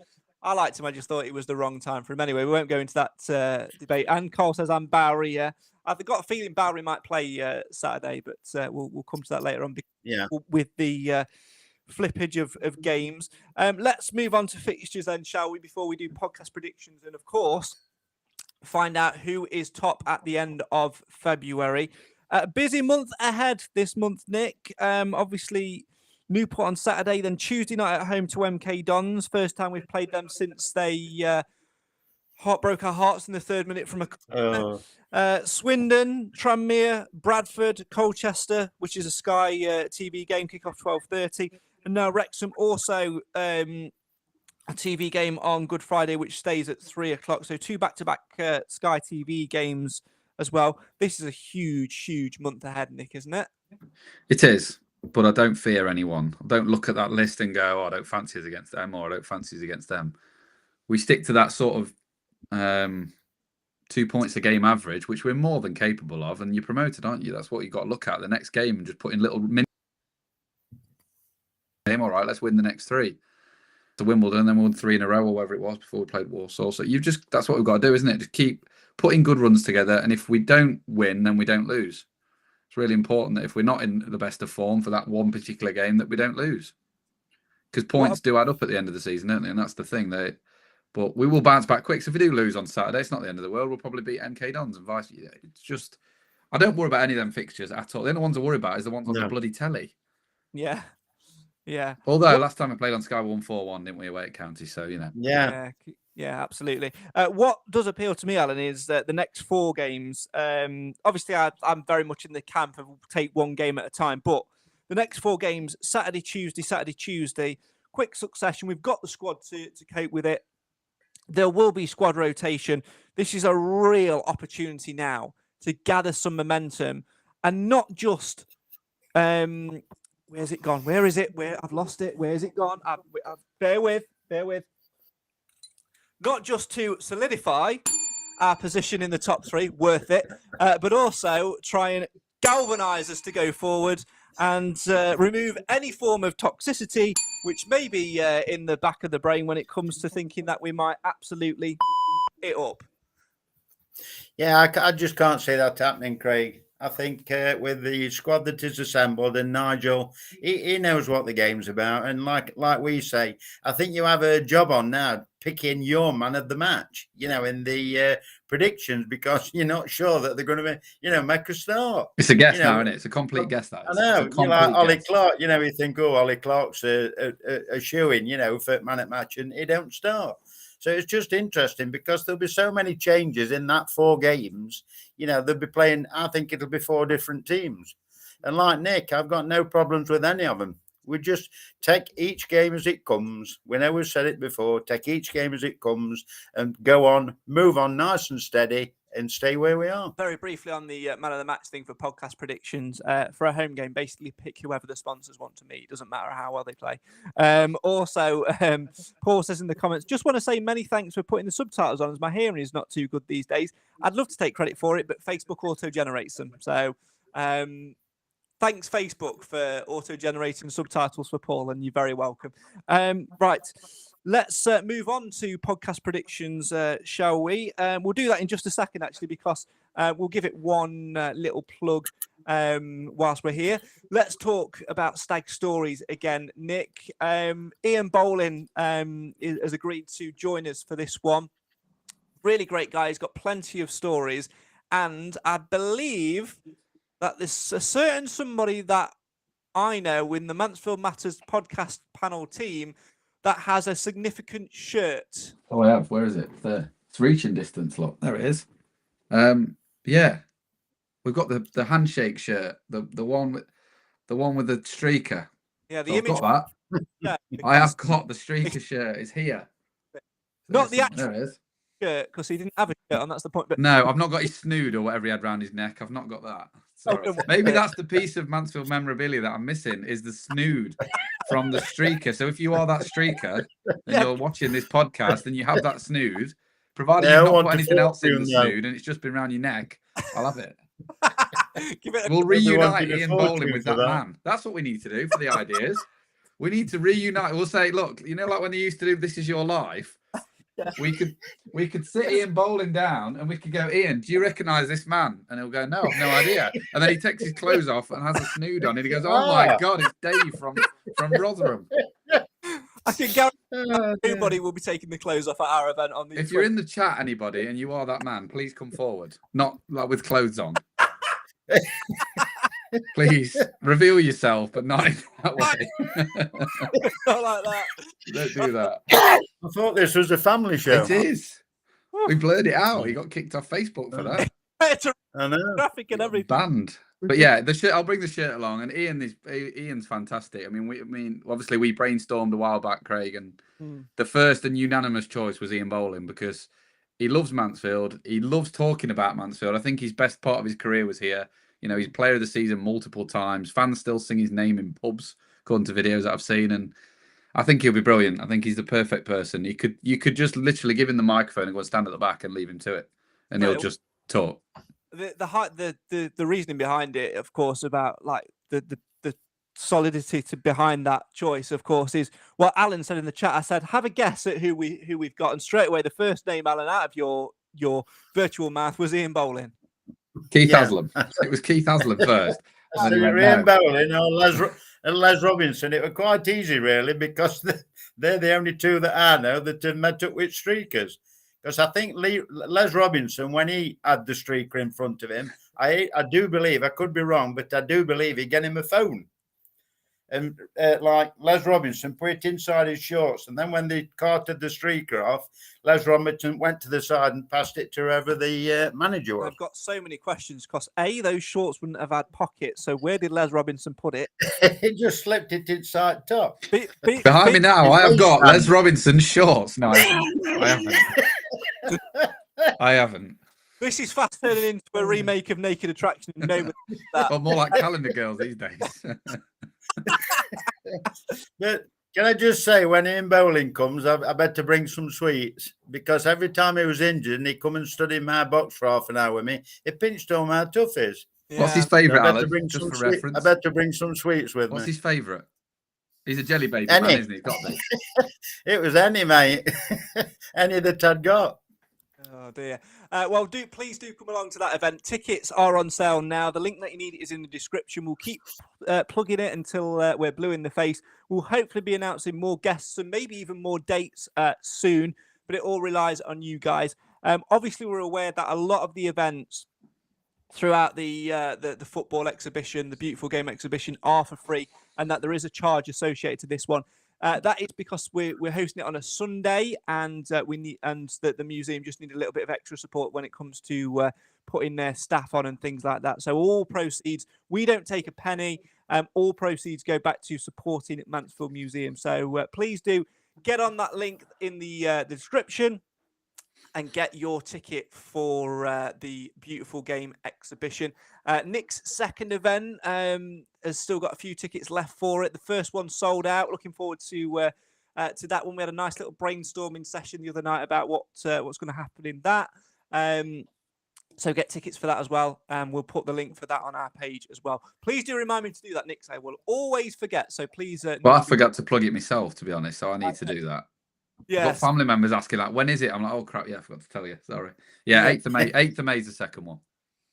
I liked him. I just thought it was the wrong time for him. Anyway, we won't go into that debate. And Cole says I'm Bowery. I've got a feeling Bowery might play Saturday, but we'll come to that later on. With the flippage of games. Let's move on to fixtures then, shall we? Before we do podcast predictions, and of course, find out who is top at the end of February. Busy month ahead this month, Nick. Obviously, Newport on Saturday, then Tuesday night at home to MK Dons. First time we've played them since they broke our hearts in the 3rd minute from a corner. Swindon, Tranmere, Bradford, Colchester, which is a Sky TV game, kick-off 12:30. And now Wrexham also a TV game on Good Friday, which stays at 3 o'clock. So 2 back-to-back Sky TV games as well. This is a huge, huge month ahead, Nick, isn't it? It is, but I don't fear anyone. I don't look at that list and go, I don't fancy us against them, or I don't fancy us against them. We stick to that sort of 2 points a game average, which we're more than capable of, and you're promoted, aren't you? That's what you've got to look at the next game and just put in little game. All right, let's win the next 3. To Wimbledon, and then we won 3 in a row or whatever it was before we played Warsaw. So that's what we've got to do, isn't it? Just keep putting good runs together, and if we don't win, then we don't lose. It's really important that if we're not in the best of form for that one particular game, that we don't lose, because points do add up at the end of the season, don't they? And that's the thing. But we will bounce back quick. So if we do lose on Saturday, it's not the end of the world. We'll probably beat MK Dons and vice versa. It's just, I don't worry about any of them fixtures at all. The only ones I worry about is the ones on the bloody telly. Yeah. Yeah. Although last time I played on Sky, we won 4-1, didn't we, away at County? So, Yeah, absolutely. What does appeal to me, Alan, is the next 4 games. Obviously, I'm very much in the camp of take one game at a time. But the next 4 games, Saturday, Tuesday, quick succession. We've got the squad to cope with it. there will be squad rotation. This is a real opportunity now to gather some momentum and not just, where's it gone? Where is it? I've lost it. Where's it gone? Bear with. Not just to solidify our position in the top 3, worth it, but also try and galvanise us to go forward and remove any form of toxicity, which may be in the back of the brain when it comes to thinking that we might absolutely it up. Yeah, I just can't see that happening, Craig. I think with the squad that is assembled and Nigel, he knows what the game's about. And like we say, I think you have a job on now picking your man of the match, in the predictions, because you're not sure that they're going to, make a start. It's a guess now, isn't it? It's a complete guess. That is. I know. You like Ollie Clark, you think, Ollie Clark's a shoo-in, for man at match, and he don't start. So it's just interesting because there'll be so many changes in that 4 games. They'll be playing, I think it'll be 4 different teams. And like Nick, I've got no problems with any of them. We just take each game as it comes. We know we've said it before, take each game as it comes and go on, move on nice and steady and stay where we are. Very briefly on the man of the match thing for podcast predictions, for a home game, basically pick whoever the sponsors want to meet. It doesn't matter how well they play. Also, Paul says in the comments, just want to say many thanks for putting the subtitles on, as my hearing is not too good these days. I'd love to take credit for it, but Facebook auto-generates them. So thanks, Facebook, for auto-generating subtitles for Paul, and you're very welcome. Right. Let's move on to podcast predictions, shall we? We'll do that in just a second, actually, because we'll give it one little plug whilst we're here. Let's talk about Stag Stories again, Nick. Ian Bowling has agreed to join us for this one. Really great guy. He's got plenty of stories. And I believe that there's a certain somebody that I know in the Mansfield Matters podcast panel team that has a significant shirt. Oh, I have. Where is it? There. It's reaching distance. Look, there it is. Yeah, we've got the handshake shirt, the one with the streaker. Yeah, the so image. I've got that. Yeah, I have got the streaker shirt. It's here. Not the actual there it is. shirt, because he didn't have a shirt on. That's the point. But no, I've not got his snood or whatever he had around his neck. I've not got that. Sorry. Maybe that's the piece of Mansfield memorabilia that I'm missing is the snood from the streaker. So if you are that streaker and you're watching this podcast and you have that snood, provided you've not put anything else in the snood and it's just been around your neck, I'll have it. We'll reunite Ian Bowling with that man. That's what we need to do for the ideas. We need to reunite. We'll say, look, like when they used to do This Is Your Life. Yeah. We could sit Ian Bowling down and we could go, Ian, do you recognise this man? And he'll go, no, I've no idea. And then he takes his clothes off and has a snood on and he goes, oh my God, it's Dave from Rotherham. I can guarantee nobody will be taking the clothes off at our event on the. If you're in the chat, anybody, and you are that man, please come forward. Not like with clothes on. Please reveal yourself, but not in that way. Not like that. Don't do that. I thought this was a family show. It is. We blurred it out. He got kicked off Facebook for that. I know. Traffic and everything. Banned. But yeah, the shirt. I'll bring the shirt along. And Ian's fantastic. I mean, obviously we brainstormed a while back, Craig, and the first and unanimous choice was Ian Bowling because he loves Mansfield. He loves talking about Mansfield. I think his best part of his career was here. He's player of the season multiple times. Fans still sing his name in pubs, according to videos that I've seen. And I think he'll be brilliant. I think he's the perfect person. You could just literally give him the microphone and go and stand at the back and leave him to it. And he'll just talk. The reasoning behind it, of course, about like the solidity behind that choice, of course, is what Alan said in the chat. I said, have a guess at who we've got. And straight away, the first name, Alan, out of your virtual mouth was Ian Bowling. Keith Haslam. It was Keith Haslam first. Ian Bowling and Les Robinson. It was quite easy, really, because they're the only two that I know that have met up with streakers. Because I think Les Robinson, when he had the streaker in front of him, I do believe, I could be wrong, but I do believe he gave him a phone. and like Les Robinson put it inside his shorts. And then when they carted the streaker off, Les Robinson went to the side and passed it to whoever the manager was. I've got so many questions because A, those shorts wouldn't have had pockets. So where did Les Robinson put it? He just slipped it inside top. Behind me now, I have got Les Robinson shorts. No, I haven't. I haven't. This is fast turning into a remake of Naked Attraction. And nobody did that. Or more like Calendar Girls these days. But can I just say, when Ian Bowling comes, I better bring some sweets, because every time he was injured and he come and stood in my box for half an hour with me, he pinched all my toughies. Yeah. What's his favourite, Alan? Just for reference. I better bring some sweets with me. What's his favourite? He's a jelly baby Any. man, isn't he? Got me. It was any, mate. Any that I'd got. Oh dear. Well, please do come along to that event. Tickets are on sale now. The link that you need is in the description. We'll keep plugging it until we're blue in the face. We'll hopefully be announcing more guests and maybe even more dates soon, but it all relies on you guys. Obviously, we're aware that a lot of the events throughout the football exhibition, the Beautiful Game exhibition, are for free, and that there is a charge associated to this one. That is because we're hosting it on a Sunday, and the museum just need a little bit of extra support when it comes to putting their staff on and things like that. So all proceeds, we don't take a penny. All proceeds go back to supporting Mansfield Museum. So please do get on that link in the description and get your ticket for the Beautiful Game exhibition. Nick's second event has still got a few tickets left for it. The first one sold out. Looking forward to that one. We had a nice little brainstorming session the other night about what's going to happen in that. So get tickets for that as well. We'll put the link for that on our page as well. Please do remind me to do that, Nick. I will always forget. So please. Well, I forgot to plug it myself, to be honest. So I need to do that. Yeah. Got family members asking, like, when is it? I'm like, oh crap, yeah, I forgot to tell you. Sorry. Yeah, 8th of May. 8th of May is the second one.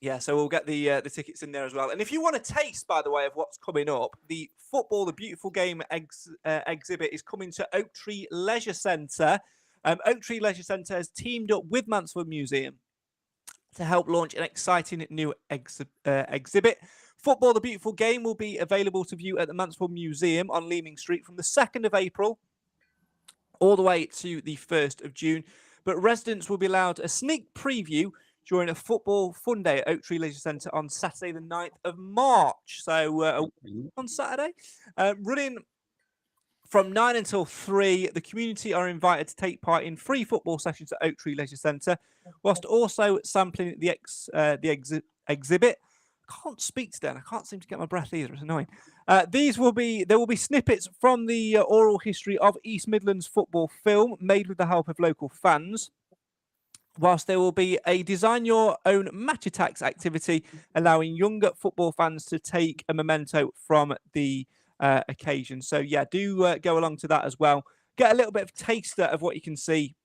Yeah, so we'll get the tickets in there as well. And if you want a taste, by the way, of what's coming up, the Beautiful Game exhibit is coming to Oak Tree Leisure Centre. Oak Tree Leisure Centre has teamed up with Mansfield Museum to help launch an exciting new exhibit. The Beautiful Game will be available to view at the Mansfield Museum on Leeming Street from the 2nd of April all the way to the 1st of June. But residents will be allowed a sneak preview during a football fun day at Oak Tree Leisure Centre on Saturday, the 9th of March. So on Saturday, running from 9 until 3, the community are invited to take part in free football sessions at Oak Tree Leisure Centre, whilst also sampling the exhibit. I can't speak today, and I can't seem to get my breath either. It's annoying. There will be snippets from the oral history of East Midlands football film made with the help of local fans, whilst there will be a design your own match attacks activity, allowing younger football fans to take a memento from the occasion. So yeah, do go along to that as well. Get a little bit of taster of what you can see.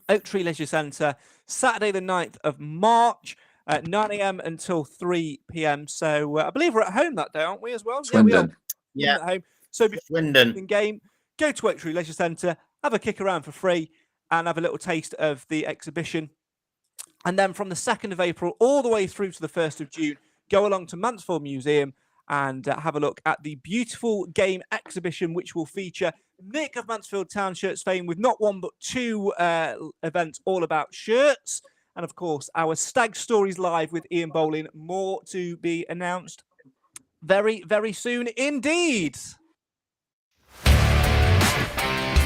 Oak Tree Leisure Centre, Saturday the 9th of March. 9 a.m. until 3 p.m. So I believe we're at home that day, aren't we, as well? Swindon. Yeah. At home. So before the game, go to Oak Tree Leisure Centre, have a kick around for free, and have a little taste of the exhibition. And then from the 2nd of April all the way through to the 1st of June, go along to Mansfield Museum and have a look at the Beautiful Game exhibition, which will feature Nick of Mansfield Town Shirts fame with not one but two events all about shirts. And, of course, our Stag Stories Live with Ian Bowling. More to be announced very, very soon indeed.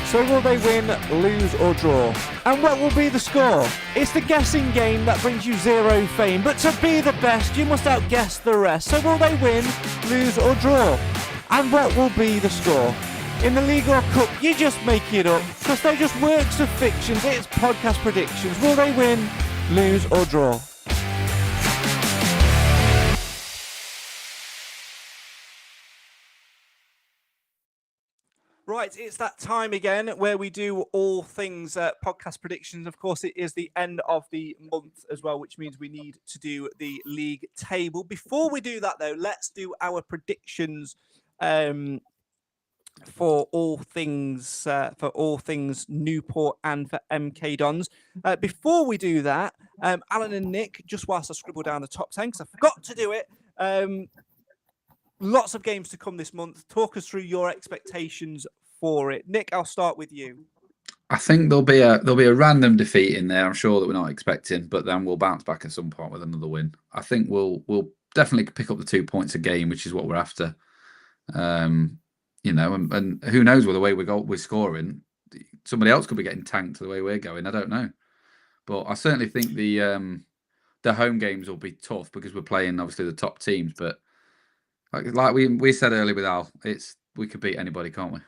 So will they win, lose or draw? And what will be the score? It's the guessing game that brings you zero fame. But to be the best, you must outguess the rest. So will they win, lose or draw? And what will be the score? In the League or Cup, you just make it up. Because they're just works of fictions. It's podcast predictions. Will they win, lose or draw? Right, it's that time again where we do all things podcast predictions. Of course, it is the end of the month as well, which means we need to do the league table. Before we do that, though, let's do our predictions for all things Newport and for MK Dons. Before we do that, Alan and Nick, just whilst I scribble down the top 10, because I forgot to do it, Lots of games to come this month. Talk us through your expectations for it. Nick, I'll start with you. I think there'll be a random defeat in there. I'm sure that we're not expecting, but then we'll bounce back at some point with another win. I think we'll definitely pick up the 2 points a game, which is what we're after. And who knows with the way we're scoring, somebody else could be getting tanked the way we're going. I don't know, but I certainly think the home games will be tough because we're playing obviously the top teams. But like we said earlier with Al, we could beat anybody, can't we?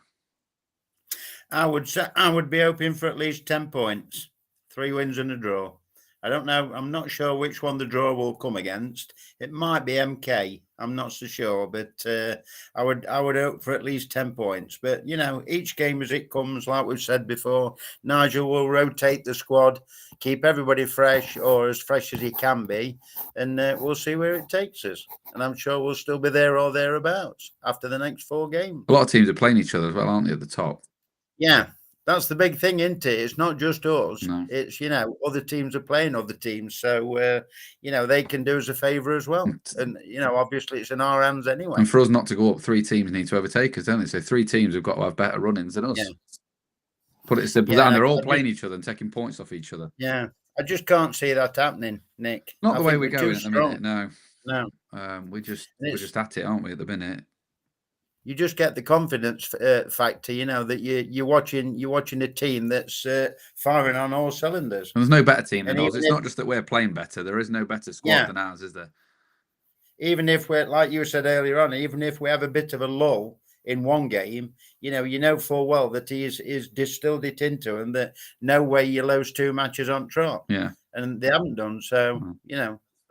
I would be hoping for at least 10 points, 3 wins and a draw. I don't know. I'm not sure which one the draw will come against. It might be MK. I'm not so sure, but I would hope for at least 10 points. But each game as it comes, like we've said before, Nigel will rotate the squad, keep everybody fresh or as fresh as he can be, and we'll see where it takes us. And I'm sure we'll still be there or thereabouts after the next 4 games. A lot of teams are playing each other as well, aren't they, at the top? Yeah. That's the big thing, isn't it? It's not just us. No. It's, other teams are playing other teams. So, they can do us a favour as well. And, obviously it's in our hands anyway. And for us not to go up, 3 teams need to overtake us, don't they? So 3 teams have got to have better run-ins than us. Yeah. Put it simple. And they're all playing each other and taking points off each other. Yeah. I just can't see that happening, Nick. Not the way we're going at the minute, no. No. We're just at it, aren't we, at the minute? You just get the confidence factor, that you're watching a team that's firing on all cylinders. And there's no better team than us. It's not just that we're playing better. There is no better squad than ours, is there? Even if we're, like you said earlier on, even if we have a bit of a lull in one game, you know full well that he is distilled it into, and that no way you lose 2 matches on trot. Yeah, and they haven't done. So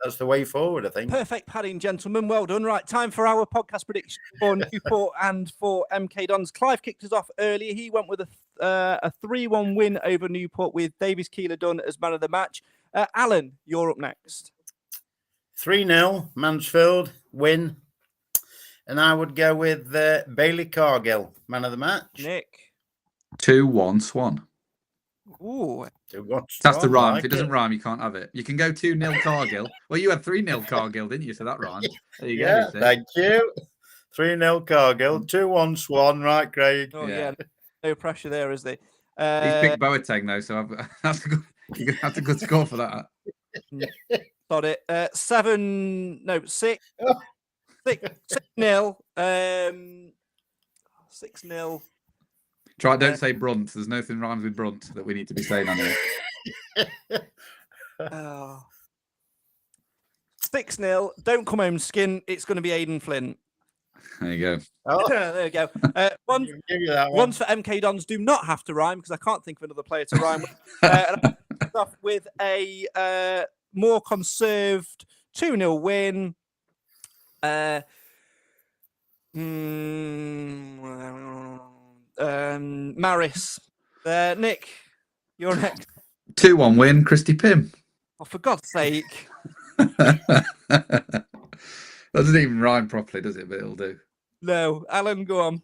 that's the way forward, I think. Perfect padding, gentlemen. Well done. Right, time for our podcast prediction for Newport and for MK Dons. Clive kicked us off earlier. He went with a 3-1 win over Newport with Davies Keeler done as man of the match. Alan, you're up next. 3-0, Mansfield, win. And I would go with Bailey Cargill, man of the match. Nick. 2-1 Swan. Ooh. That's the rhyme. If it doesn't rhyme, you can't have it. You can go 2-0 Cargill. Well, you had 3-0 Cargill, didn't you? So that rhymes. There you go. Thank you. 3-0 Cargill, 2-1 Swan. Right, Craig? Oh, yeah. No pressure there, is there? He's big Boateng, though, so that's a good score for that. Got it. 6-0. 6-0. Try, don't say Brunt. There's nothing rhymes with Brunt that we need to be saying on here. 6-0. Don't come home, Skin. It's going to be Aidan Flint. There you go. Oh. There you go. One for MK Dons do not have to rhyme because I can't think of another player to rhyme with. And I'll off with a more conserved 2-0 win. Maris. Nick, you're next. 2-1 win, Christy Pym. Oh, for God's sake. That doesn't even rhyme properly, does it? But it'll do. No. Alan, go on.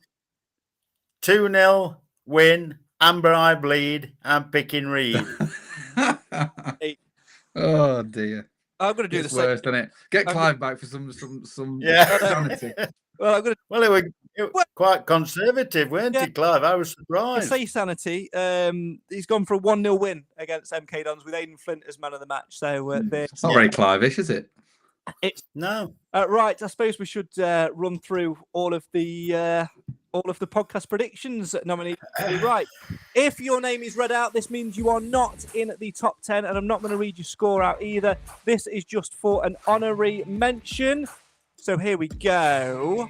2-0 win, Amber I Bleed, and Picking Reed. Oh, dear. I'm going to do it's the same. Worse, isn't it? Get Clive back for some sanity. Well, it was quite conservative, weren't it, Clive? I was surprised. I say sanity. He's gone for a 1-0 win against MK Dons with Aidan Flint as man of the match. So it's not very Clive-ish, is it? No. Right. I suppose we should run through all of the podcast predictions nominated. Right. If your name is read out, this means you are not in the top 10, and I'm not going to read your score out either. This is just for an honorary mention. So here we go.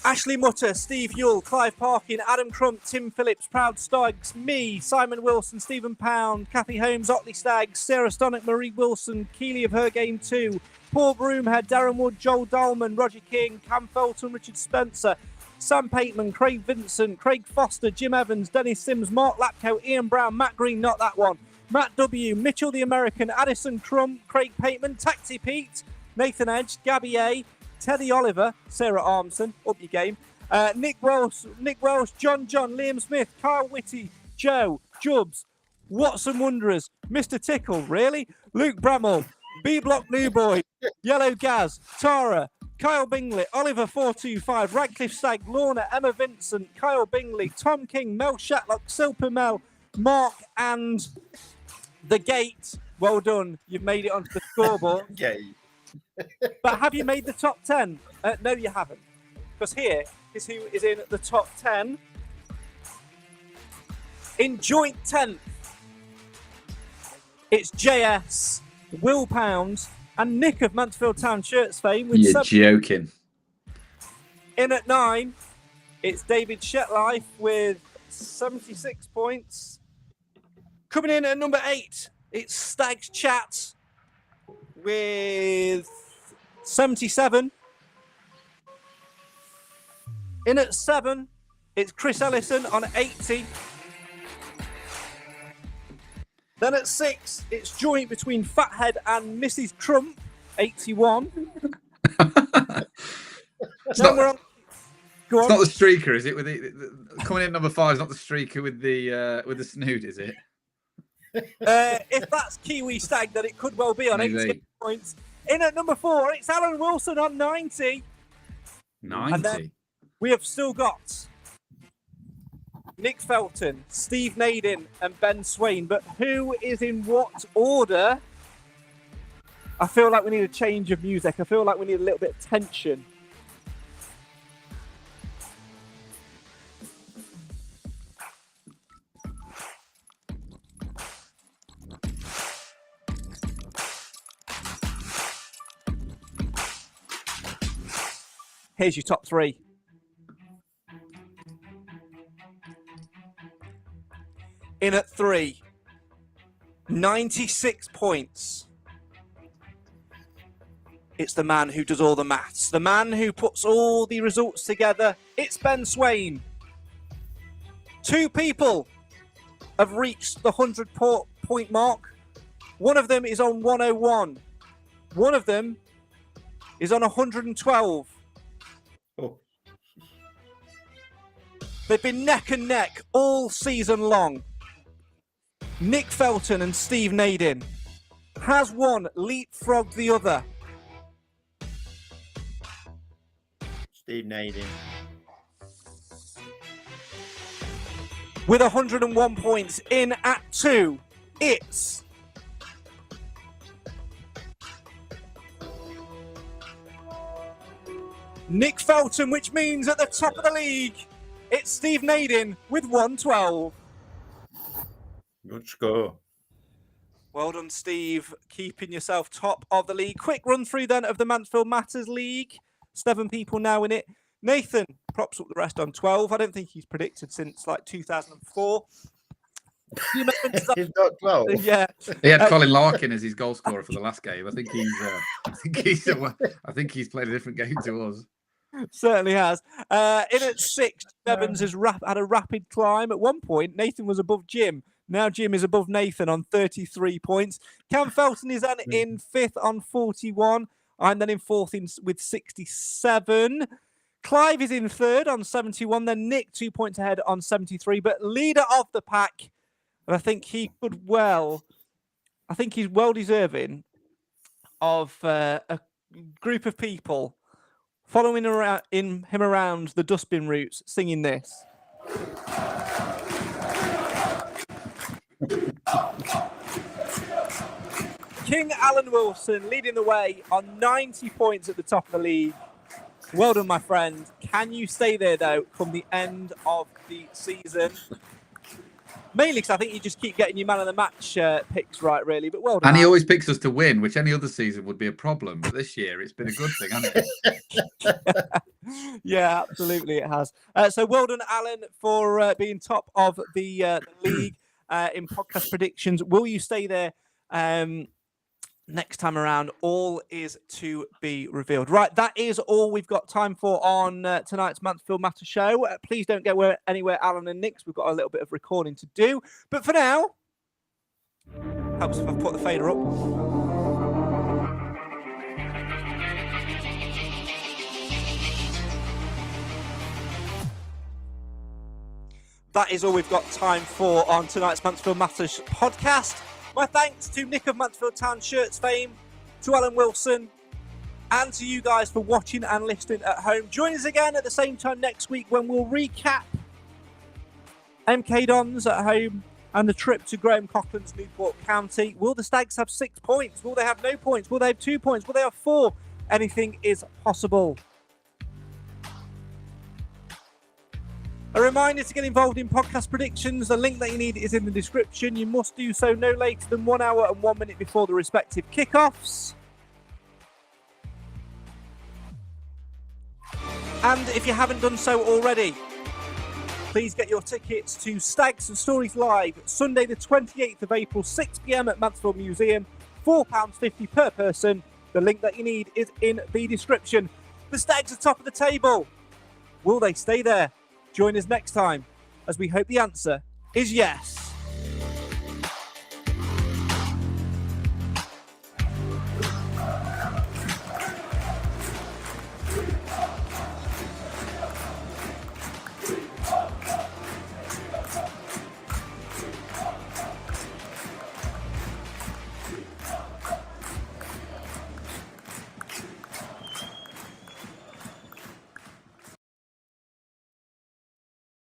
Ashley Mutter, Steve Yule, Clive Parkin, Adam Crump, Tim Phillips, Proud Stags, me, Simon Wilson, Stephen Pound, Kathy Holmes, Otley Stags, Sarah Stonick, Marie Wilson, Keeley of Her Game 2, Paul Broomhead, Darren Wood, Joel Dahlman, Roger King, Cam Felton, Richard Spencer, Sam Pateman, Craig Vincent, Craig Foster, Jim Evans, Dennis Sims, Mark Lapco, Ian Brown, Matt Green, not that one, Matt W, Mitchell the American, Addison Crump, Craig Pateman, Taxi Pete, Nathan Edge, Gabby A, Teddy Oliver, Sarah Armson, up your game, Nick Welsh, John, Liam Smith, Kyle Whitty, Joe, Jubbs, Watson Wanderers, Mr. Tickle, really? Luke Bramall, B Block New Boy, Yellow Gaz, Tara, Kyle Bingley, Oliver 425, Radcliffe Stagg, Lorna, Emma Vincent, Kyle Bingley, Tom King, Mel Shatlock, Silper Mel, Mark, and The Gate. Well done. You've made it onto the scoreboard. Gate. But have you made the top 10? No, you haven't. Because here is who is in the top 10. In joint 10th, it's JS, Will Pound, and Nick of Mansfield Town Shirts fame. With You're joking. In at 9, it's David Shetlife with 76 points. Coming in at number 8, it's Stag's Chat with 77. In at 7, it's Chris Ellison on 80. Then at 6, it's joint between Fathead and Mrs. Crump, 81. It's not the streaker, is it? With coming in number 5 is not the streaker with the snood, is it? If that's Kiwi Stag, then it could well be on 80 points. In at number 4, it's Alan Wilson on 90. 90. And then we have still got Nick Felton, Steve Naden, and Ben Swain. But who is in what order? I feel like we need a change of music. I feel like we need a little bit of tension. Here's your top 3. In at 3, 96 points. It's the man who does all the maths, the man who puts all the results together. It's Ben Swain. 2 people have reached the 100-point mark. One of them is on 101. One of them is on 112. Oh. They've been neck and neck all season long. Nick Felton and Steve Naden. Has one leapfrogged the other? Steve Naden. With 101 points in at 2, it's Nick Felton, which means at the top of the league, it's Steve Naden with 112. Good score. Well done, Steve. Keeping yourself top of the league. Quick run through then of the Mansfield Matters League. 7 people now in it. Nathan props up the rest on 12. I don't think he's predicted since like 2004. He's not 12. Yeah. He had Colin Larkin as his goal scorer for the last game. I think he's played a different game to us. Certainly has. In at 6, Evans has had a rapid climb. At one point, Nathan was above Jim. Now Jim is above Nathan on 33 points. Cam Felton is then in 5th on 41. I'm then in 4th with 67. Clive is in 3rd on 71. Then Nick 2 points ahead on 73. But leader of the pack, and I think he's well deserving of a group of people following him around the dustbin routes, singing this. King Alan Wilson leading the way on 90 points at the top of the league. Well done, my friend. Can you stay there, though, come the end of the season? Mainly because I think you just keep getting your man of the match picks right, really. But well done. And he always picks us to win, which any other season would be a problem. But this year, it's been a good thing, hasn't it? Yeah, absolutely, it has. So well done, Alan, for being top of the league in podcast predictions. Will you stay there next time around? All is to be revealed. Right, that is all we've got time for on tonight's Mansfield Matters show. Please don't go anywhere, Alan and Nick's. We've got a little bit of recording to do. But for now, helps if I put the fader up. That is all we've got time for on tonight's Mansfield Matters podcast. My thanks to Nick of Mansfield Town Shirts fame, to Alan Wilson, and to you guys for watching and listening at home. Join us again at the same time next week when we'll recap MK Dons at home and the trip to Graham Coughlan's Newport County. Will the Stags have 6 points? Will they have no points? Will they have 2 points? Will they have 4? Anything is possible. A reminder to get involved in podcast predictions. The link that you need is in the description. You must do so no later than 1 hour and 1 minute before the respective kickoffs. And if you haven't done so already, please get your tickets to Stags and Stories Live, Sunday the 28th of April, 6 p.m. at Mansfield Museum, £4.50 per person. The link that you need is in the description. The Stags are top of the table. Will they stay there? Join us next time, as we hope the answer is yes.